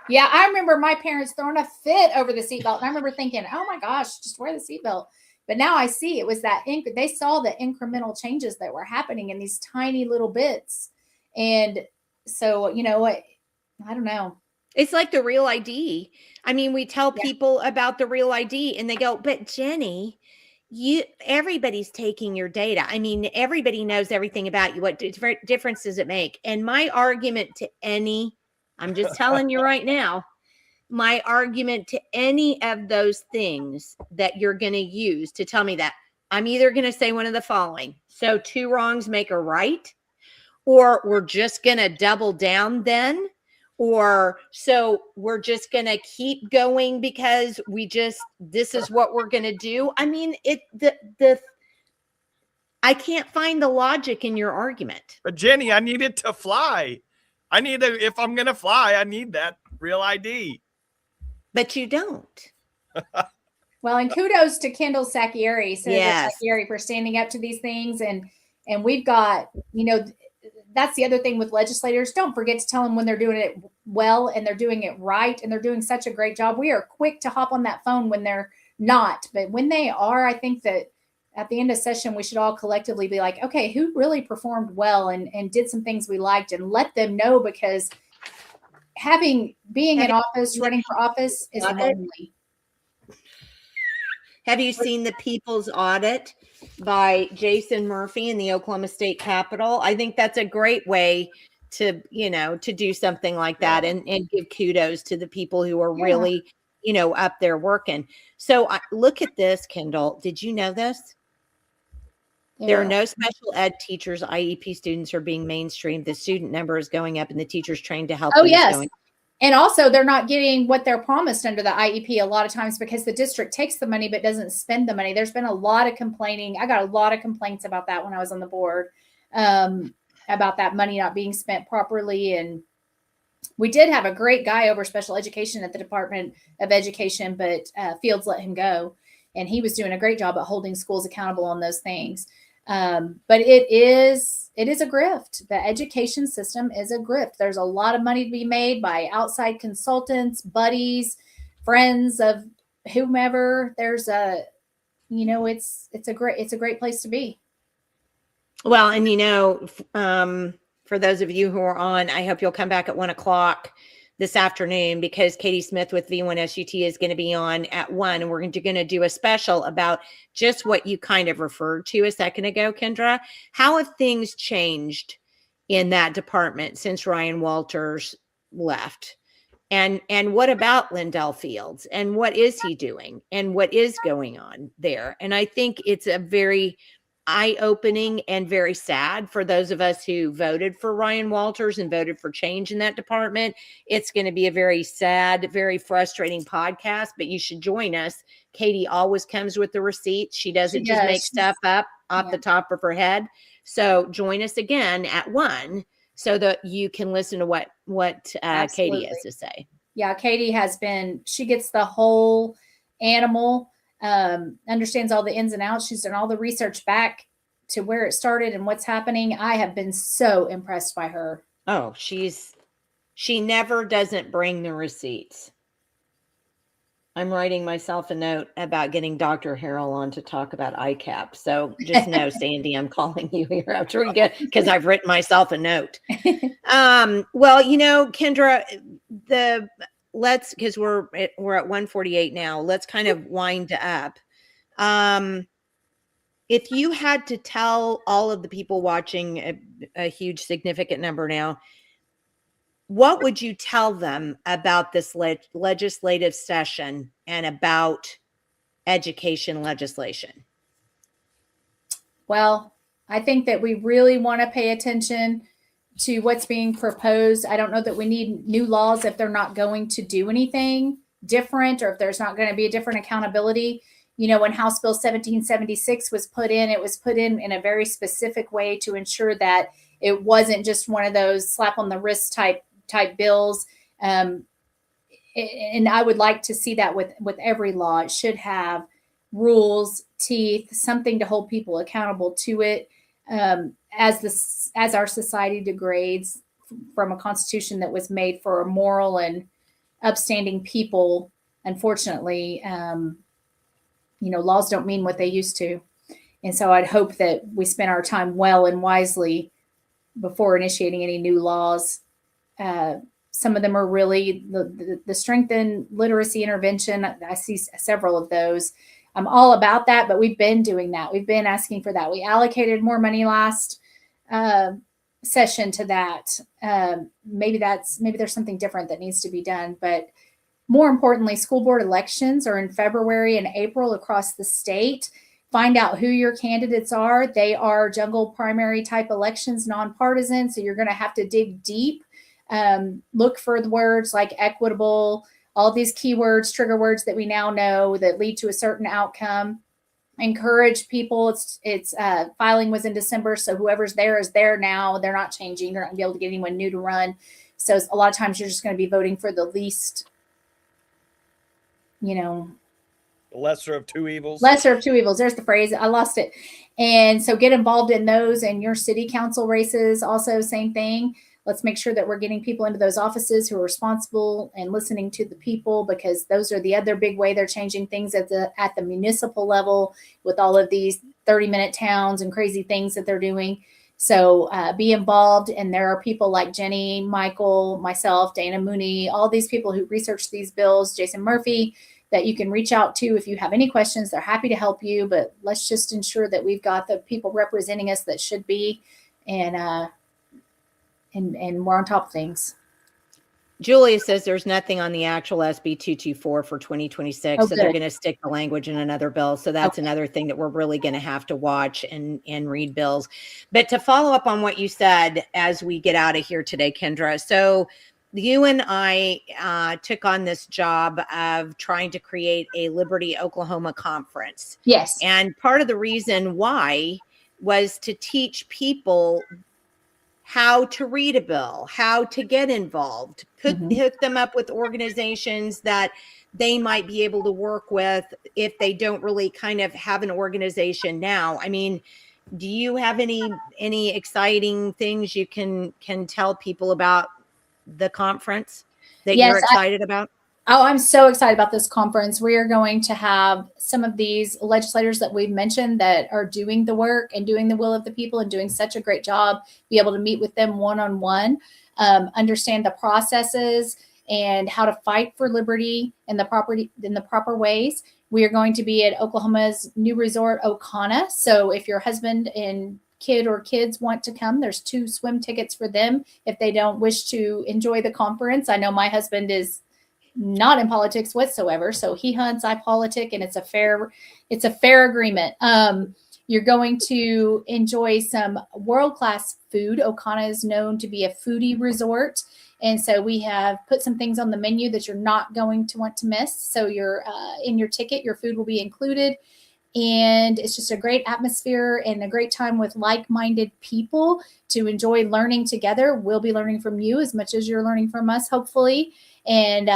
Yeah, I remember my parents throwing a fit over the seatbelt. And I remember thinking, oh my gosh, just wear the seatbelt. But now I see it was that they saw the incremental changes that were happening in these tiny little bits. And so, I don't know. It's like the Real ID. I mean, we tell people about the Real ID and they go, but Jenni, everybody's taking your data. I mean, everybody knows everything about you. What difference does it make? And my argument to I'm just telling you right now, my argument to any of those things that you're going to use to tell me that, I'm either going to say one of the following. So 2 wrongs make a right, or we're just going to double down then, or so we're just going to keep going because this is what we're going to do. I mean, I can't find the logic in your argument. But Jenni, I need it to fly. If I'm going to fly, I need that Real ID. But you don't. Well, and kudos to Kendall Sacchieri, Senator Sacchieri, for standing up to these things. And we've got, that's the other thing with legislators. Don't forget to tell them when they're doing it well and they're doing it right and they're doing such a great job. We are quick to hop on that phone when they're not. But when they are, I think that at the end of session, we should all collectively be like, okay, who really performed well and did some things we liked, and let them know, because being in office, running for office is lonely. Have you seen the People's Audit by Jason Murphy in the Oklahoma State Capitol? I think that's a great way to do something like that and give kudos to the people who are really, up there working. So look at this, Kendall. Did you know this? There are no special ed teachers. IEP students are being mainstreamed. The student number is going up and the teachers trained to help. Oh, yes. And also they're not getting what they're promised under the IEP a lot of times because the district takes the money but doesn't spend the money. There's been a lot of complaining. I got a lot of complaints about that when I was on the board, about that money not being spent properly. And we did have a great guy over special education at the Department of Education, but Fields let him go. And he was doing a great job at holding schools accountable on those things. But it is a grift. The education system is a grift. There's a lot of money to be made by outside consultants, buddies, friends of whomever. There's it's a great place to be. Well, and for those of you who are on, I hope you'll come back at 1:00 this afternoon, because Katie Smith with V1SUT is going to be on at 1, and we're going to do a special about just what you kind of referred to a second ago, Kendra. How have things changed in that department since Ryan Walters left? And what about Lindell Fields, and what is he doing, and what is going on there? And I think it's a very eye-opening and very sad for those of us who voted for Ryan Walters and voted for change in that department. It's going to be a very sad, very frustrating podcast, but you should join us. Katie always comes with the receipts. She doesn't just make stuff up off the top of her head. So join us again at 1 so that you can listen to what Katie has to say. Yeah, Katie she gets the whole animal. understands all the ins and outs. She's done all the research back to where it started and what's happening. I have been so impressed by her. Oh, she never doesn't bring the receipts. I'm writing myself a note about getting Dr. Harrell on to talk about ICAP. So just know, Sandy, I'm calling you here after we get, because I've written myself a note. Well, Kendra, because we're at 1:48 now, let's kind of wind up. If you had to tell all of the people watching, a huge significant number now, what would you tell them about this legislative session and about education legislation? Well, I think that we really want to pay attention to what's being proposed. I don't know that we need new laws if they're not going to do anything different, or if there's not going to be a different accountability. When House Bill 1776 was put in, it was put in a very specific way to ensure that it wasn't just one of those slap on the wrist type bills. And I would like to see that with every law. It should have rules, teeth, something to hold people accountable to it. As our society degrades from a constitution that was made for a moral and upstanding people, unfortunately, laws don't mean what they used to. And so I'd hope that we spend our time well and wisely before initiating any new laws. Some of them are really the strengthened literacy intervention. I see several of those. I'm all about that, but we've been doing that. We've been asking for that. We allocated more money last session to that. Maybe there's something different that needs to be done. But more importantly, school board elections are in February and April across the state. Find out who your candidates are. They are jungle primary type elections, nonpartisan. So you're going to have to dig deep. Look for the words like equitable, all these keywords, trigger words that we now know that lead to a certain outcome. Encourage people. It's filing was in December, so whoever's there is there now. They're not changing. You're not gonna be able to get anyone new to run. So a lot of times you're just going to be voting for the least, the lesser of two evils. Lesser of two evils. There's the phrase. I lost it. And so get involved in those, and your city council races. Also, same thing. Let's make sure that we're getting people into those offices who are responsible and listening to the people, because those are the other big way they're changing things at the municipal level with all of these 30-minute towns and crazy things that they're doing. So be involved. And there are people like Jenni, Michael, myself, Dana Mooney, all these people who research these bills, Jason Murphy, that you can reach out to if you have any questions. They're happy to help you, but let's just ensure that we've got the people representing us that should be, and we're on top of things. Julia says there's nothing on the actual SB 224 for 2026. Oh, so they're going to stick the language in another bill. So that's another thing that we're really going to have to watch and read bills. But to follow up on what you said as we get out of here today, Kendra. So you and I took on this job of trying to create a Liberty, Oklahoma conference. Yes. And part of the reason why was to teach people how to read a bill, how to get involved, hook them up with organizations that they might be able to work with if they don't really kind of have an organization now. I mean, do you have any exciting things you can tell people about the conference that you're excited about? Oh, I'm so excited about this conference. We are going to have some of these legislators that we've mentioned that are doing the work and doing the will of the people and doing such a great job, be able to meet with them one-on-one, understand the processes and how to fight for liberty in the proper ways. We are going to be at Oklahoma's new resort, Okana. So if your husband and kid or kids want to come, there's 2 swim tickets for them if they don't wish to enjoy the conference. I know my husband is not in politics whatsoever, so he hunts, I politic, and it's a fair agreement. You're going to enjoy some world-class food. Okana is known to be a foodie resort, and so we have put some things on the menu that you're not going to want to miss. So you're in your ticket, your food will be included, and it's just a great atmosphere and a great time with like-minded people to enjoy learning together. We'll be learning from you as much as you're learning from us, hopefully. And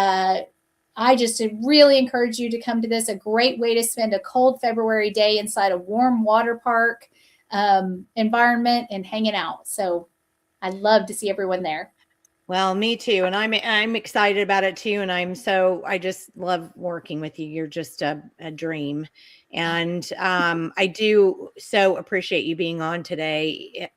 I just really encourage you to come to this. A great way to spend a cold February day inside a warm water park environment and hanging out. So I'd love to see everyone there. Well, me too. And I'm excited about it too. And I just love working with you. You're just a dream. And I do so appreciate you being on today.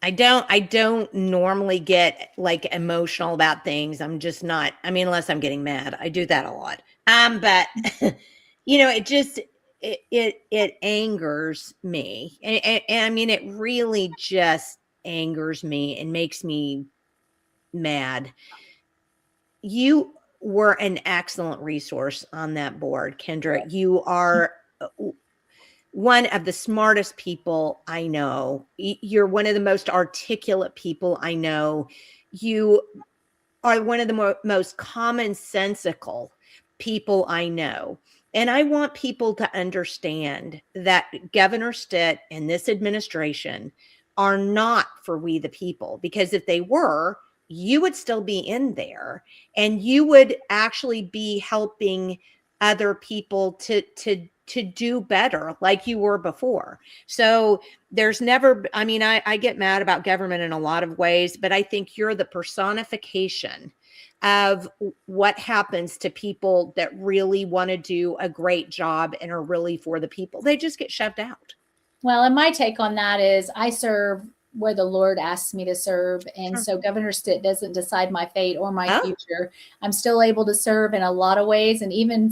I don't normally get like emotional about things. I'm just not, I mean, unless I'm getting mad. I do that a lot. But you know, it angers me. And I mean, it really just angers me and makes me mad. You were an excellent resource on that board, Kendra. You are one of the smartest people I know. You're one of the most articulate people I know. You are one of the most commonsensical people I know. And I want people to understand that Governor Stitt and this administration are not for we the people, because if they were, you would still be in there and you would actually be helping other people to do better like you were before. So there's never, I mean, I get mad about government in a lot of ways, but I think you're the personification of what happens to people that really want to do a great job and are really for the people. They just get shoved out. Well, and my take on that is I serve where the Lord asks me to serve. And so Governor Stitt doesn't decide my fate or my future. I'm still able to serve in a lot of ways, and even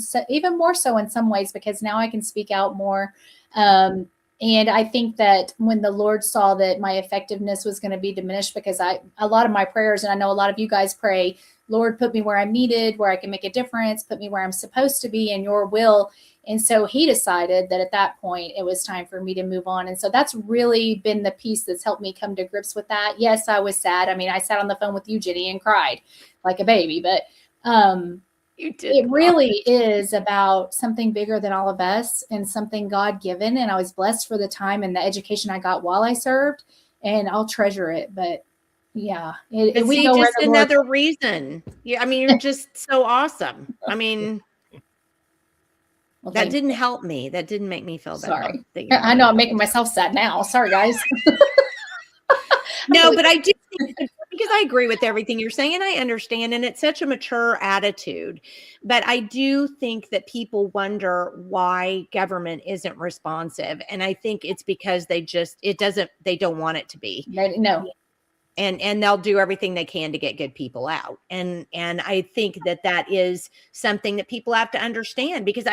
more so in some ways, because now I can speak out more. And I think that when the Lord saw that my effectiveness was going to be diminished, because a lot of my prayers, and I know a lot of you guys pray, Lord, put me where I'm needed, where I can make a difference, put me where I'm supposed to be in your will. And so he decided that at that point, it was time for me to move on. And so that's really been the piece that's helped me come to grips with that. Yes, I was sad. I mean, I sat on the phone with you, Jenni, and cried like a baby, but it really is about something bigger than all of us and something God-given. And I was blessed for the time and the education I got while I served, and I'll treasure it. But yeah, we go just another reason. Yeah, I mean, you're just so awesome. I mean, well, that didn't help me. That didn't make me feel better. Sorry. I know I'm making myself sad now. Sorry, guys. No, but I do think, because I agree with everything you're saying and I understand, and it's such a mature attitude. But I do think that people wonder why government isn't responsive. And I think it's because they don't want it to be. No. And they'll do everything they can to get good people out. And I think that is something that people have to understand, because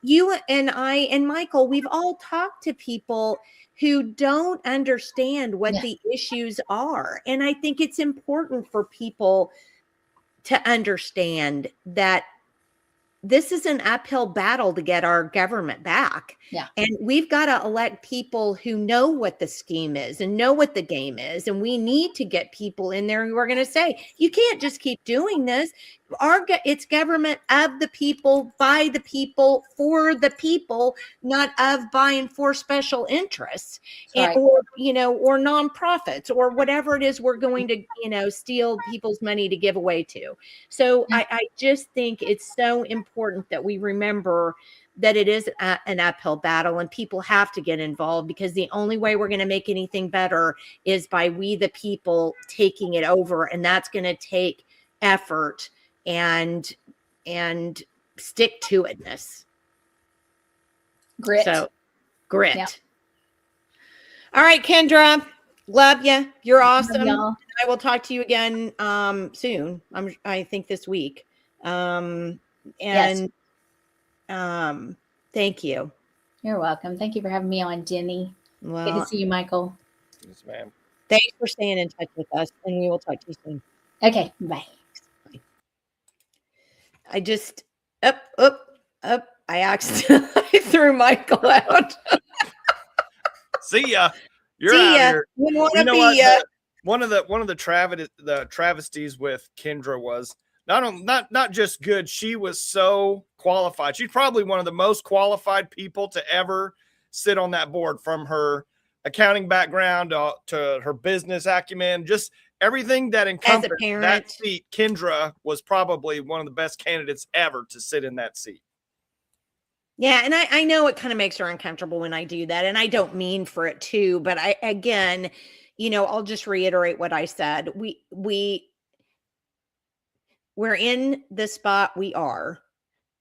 you and I and Michael, we've all talked to people who don't understand what the issues are. And I think it's important for people to understand that this is an uphill battle to get our government back. Yeah. And we've got to elect people who know what the scheme is and know what the game is. And we need to get people in there who are going to say, you can't just keep doing this. It's government of the people, by the people, for the people, not of, by, and for special interests, right. or nonprofits, or whatever it is we're going to, steal people's money to give away to. So I just think it's so important that we remember that it is an uphill battle, and people have to get involved, because the only way we're going to make anything better is by we, the people, taking it over. And that's going to take effort and stick to itness. Grit. So grit. Yeah. All right, Kendra, love you. You're awesome. Love I will talk to you again soon. I think this week. Thank you. You're welcome. Thank you for having me on, Jenni. Well, good to see you, Michael. Yes, ma'am. Thanks for staying in touch with us, and we will talk to you soon. Okay, bye. I just I accidentally threw Michael out. See ya. You're See out ya. here. We want to You know be what? ya. One of the travesties with Kendra was not just good. She was so qualified. She's probably one of the most qualified people to ever sit on that board, from her accounting background to her business acumen. Just everything that As a encompassed that parent. seat, Kendra was probably one of the best candidates ever to sit in that seat. Yeah, and I know it kind of makes her uncomfortable when I do that, and I don't mean for it to, but I again, I'll just reiterate what I said. We're in the spot we are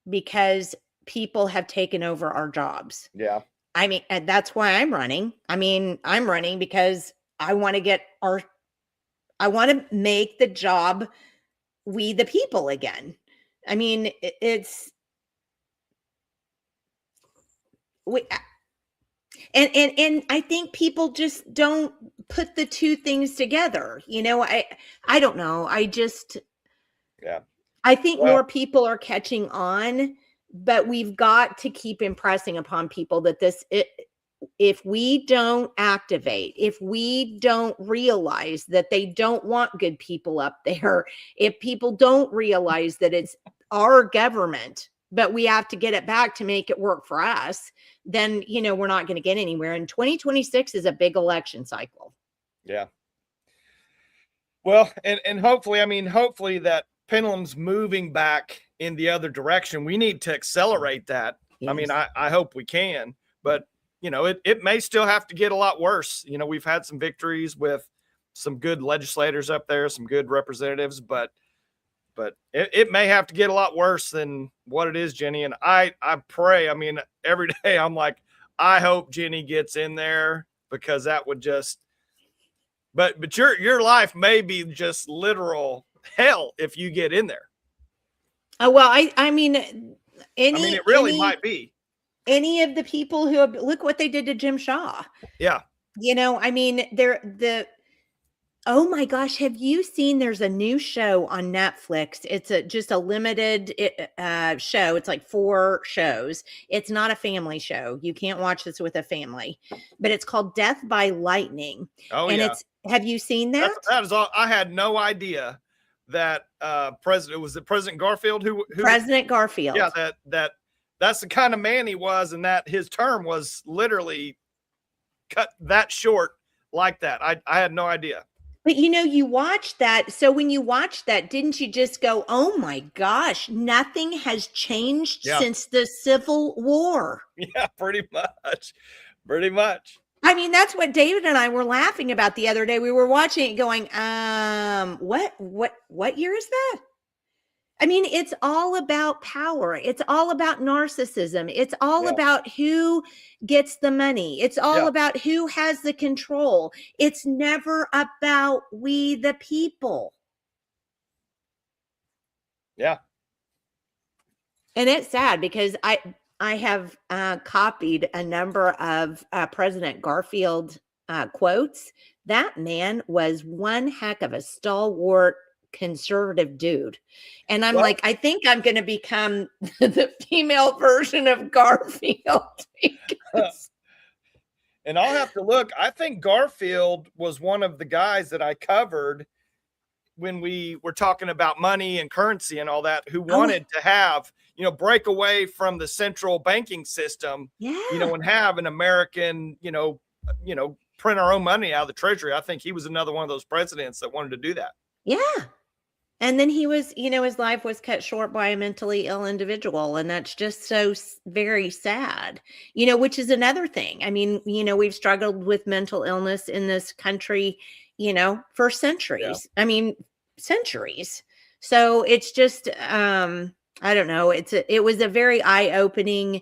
because people have taken over our jobs. Yeah. I mean, and that's why I'm running. I mean, I'm running because I want to make the job we the people again. I mean, it's we and I think people just don't put the two things together. I don't know. Yeah. I think Well, more people are catching on, but we've got to keep impressing upon people that if we don't activate, if we don't realize that they don't want good people up there, if people don't realize that it's our government, but we have to get it back to make it work for us, then, we're not going to get anywhere. And 2026 is a big election cycle. yeah. Well, and hopefully that pendulum's moving back in the other direction. We need to accelerate that. Yes. I mean, I hope we can, but it may still have to get a lot worse. We've had some victories with some good legislators up there, some good representatives, but it may have to get a lot worse than what it is, Jenni. And I pray, every day I'm like, I hope Jenni gets in there, because that would just, but your life may be just literal hell if you get in there. Oh, well, I mean, it really might be. Any of the people who look what they did to Jim Shaw. Yeah. Oh my gosh, have you seen there's a new show on Netflix? It's just a limited show. It's like 4 shows. It's not a family show. You can't watch this with a family, but it's called Death by Lightning. Oh, and yeah. Have you seen that? That is all. I had no idea that President Garfield who President Garfield. Yeah, that's the kind of man he was, and that his term was literally cut that short like that. I had no idea. But you watched that. So when you watched that, didn't you just go, oh my gosh, nothing has changed since the Civil War? Yeah, pretty much. Pretty much. I mean, that's what David and I were laughing about the other day. We were watching it going, what year is that? I mean, it's all about power. It's all about narcissism. It's all about who gets the money. It's all about who has the control. It's never about we the people. Yeah. And it's sad because I have copied a number of President Garfield quotes. That man was one heck of a stalwart conservative dude. And I'm like, I think I'm going to become the female version of Garfield. And I'll have to look. I think Garfield was one of the guys that I covered when we were talking about money and currency and all that, who wanted to have, break away from the central banking system, and have an American, print our own money out of the treasury. I think he was another one of those presidents that wanted to do that. Yeah. And then he was, his life was cut short by a mentally ill individual. And that's just so very sad, which is another thing. I mean, we've struggled with mental illness in this country, for centuries. I mean, centuries. So it's just, I don't know. It was a very eye-opening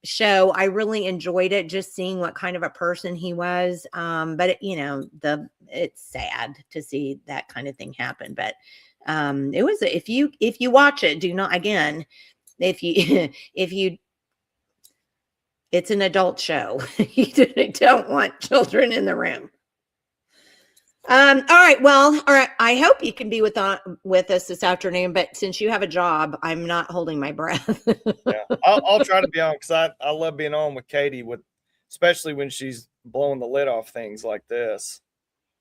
show. I really enjoyed it, just seeing what kind of a person he was. But it's sad to see that kind of thing happen. But it was, if you watch it, do not, again, if you it's an adult show. You don't want children in the room. All right. Well, all right. I hope you can be with us this afternoon, but since you have a job, I'm not holding my breath. I'll try to be on, because I love being on with Katie, especially when she's blowing the lid off things like this.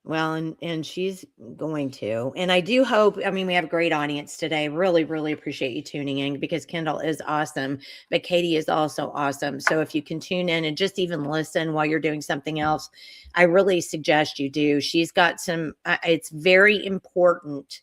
Well, and she's going to. And I do hope, I mean, we have a great audience today. Really, really appreciate you tuning in because Kendall is awesome, but Katie is also awesome. So if you can tune in and just even listen while you're doing something else, I really suggest you do. She's got some, it's very important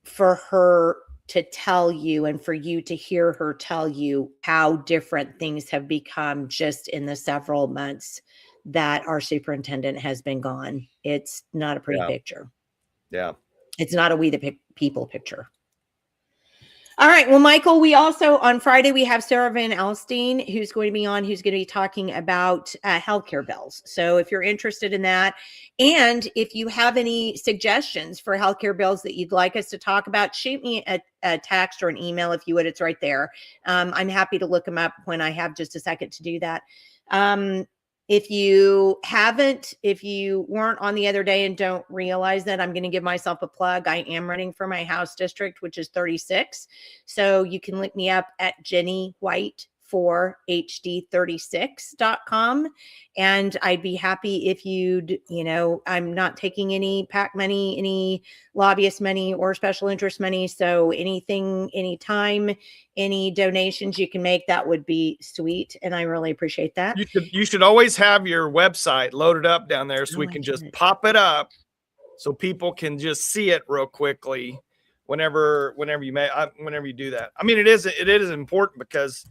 for her to tell you and for you to hear her tell you how different things have become just in the several months that our superintendent has been gone. It's not a pretty picture. Yeah. It's not a we the people picture. All right. Well, Michael, we also on Friday, we have Sarah Van Alstein, who's going to be on, who's going to be talking about healthcare bills. So if you're interested in that, and if you have any suggestions for healthcare bills that you'd like us to talk about, shoot me a text or an email if you would. It's right there. I'm happy to look them up when I have just a second to do that. If you weren't on the other day and don't realize that, I'm going to give myself a plug. I am running for my House district, which is 36. So you can look me up at Jenni White for hd36.com. And I'd be happy if I'm not taking any PAC money, any lobbyist money or special interest money. So anything, anytime, any donations you can make, that would be sweet. And I really appreciate that. You should always have your website loaded up down there so we can just pop it up so people can just see it real quickly whenever you do that. I mean, it is important because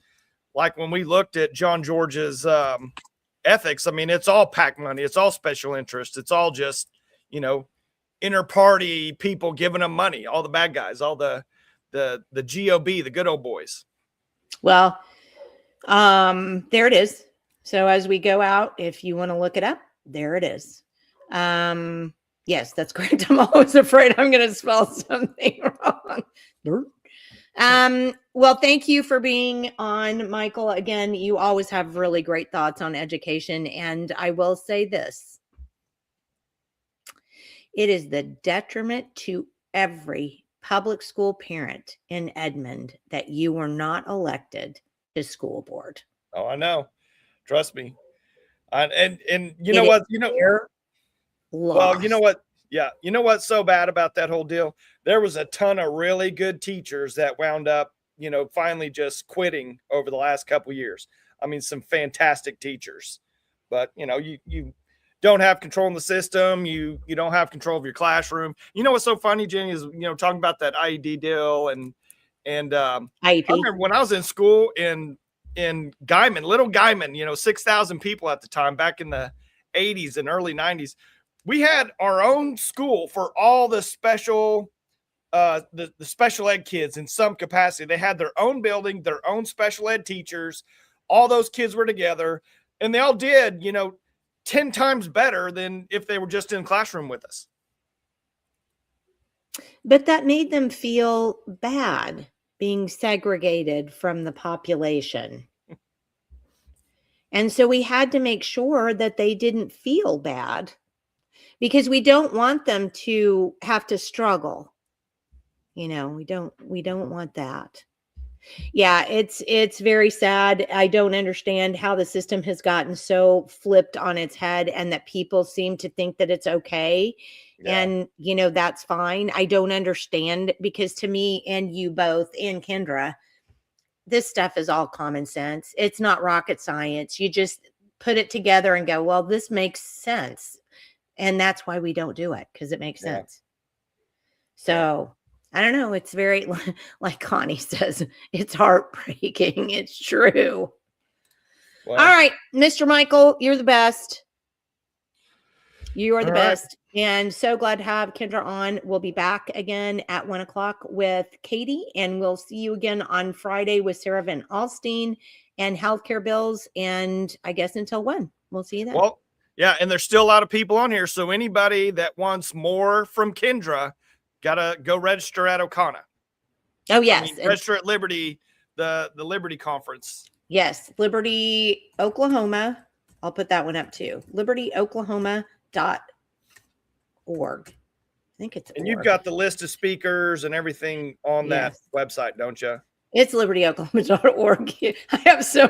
like when we looked at John George's ethics, I mean, it's all PAC money. It's all special interest. It's all just, inter-party people giving them money, all the bad guys, all the GOB, the good old boys. Well, there it is. So as we go out, if you want to look it up, there it is. Yes, that's correct. I'm always afraid I'm going to spell something wrong. Well, thank you for being on, Michael. Again, you always have really great thoughts on education. And I will say this. It is the detriment to every public school parent in Edmond that you were not elected to school board. Oh, I know. Trust me. And you know what? Well, you know what? Yeah. You know what's so bad about that whole deal? There was a ton of really good teachers that wound up, finally just quitting over the last couple of years. I mean, some fantastic teachers, but you don't have control in the system. You don't have control of your classroom. You know what's so funny, Jenni, is talking about that IED deal and IEP. I remember when I was in school in Guyman, little Guyman, 6,000 people at the time, back in the 80s and early 90s. We had our own school for all the special the special ed kids in some capacity. They had their own building, their own special ed teachers. All those kids were together, and they all did, 10 times better than if they were just in the classroom with us. But that made them feel bad being segregated from the population. And so we had to make sure that they didn't feel bad because we don't want them to have to struggle. We don't want that. Yeah, it's very sad. I don't understand how the system has gotten so flipped on its head and that people seem to think that it's okay. Yeah. And, that's fine. I don't understand because to me and you both and Kendra, this stuff is all common sense. It's not rocket science. You just put it together and go, well, this makes sense. And that's why we don't do it, because it makes sense. So I don't know. It's very, like Connie says, it's heartbreaking. It's true. Well, all right, Mr. Michael, you're the best. You are the best. And so glad to have Kendra on. We'll be back again at 1:00 with Katie, and we'll see you again on Friday with Sarah Van Alstein and healthcare bills. And I guess until when? We'll see you then. Well, yeah, and there's still a lot of people on here. So anybody that wants more from Kendra, gotta go register at O'Connor. Oh, yes. Register at Liberty, the Liberty Conference. Yes, Liberty, Oklahoma. I'll put that one up too. LibertyOklahoma.org. I think it's and you've got the list of speakers and everything on that website, don't you? It's LibertyOklahoma.org. I have so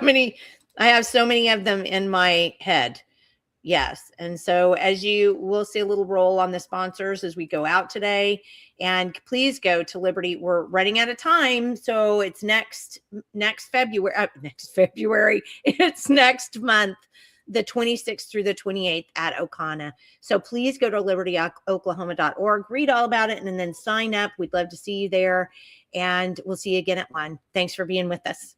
many of them in my head. Yes. And so as you will see a little roll on the sponsors as we go out today, and please go to Liberty. We're running out of time. So it's next February, it's next month, the 26th through the 28th at Ocana. So please go to libertyoklahoma.org, read all about it, and then sign up. We'd love to see you there. And we'll see you again at 1. Thanks for being with us.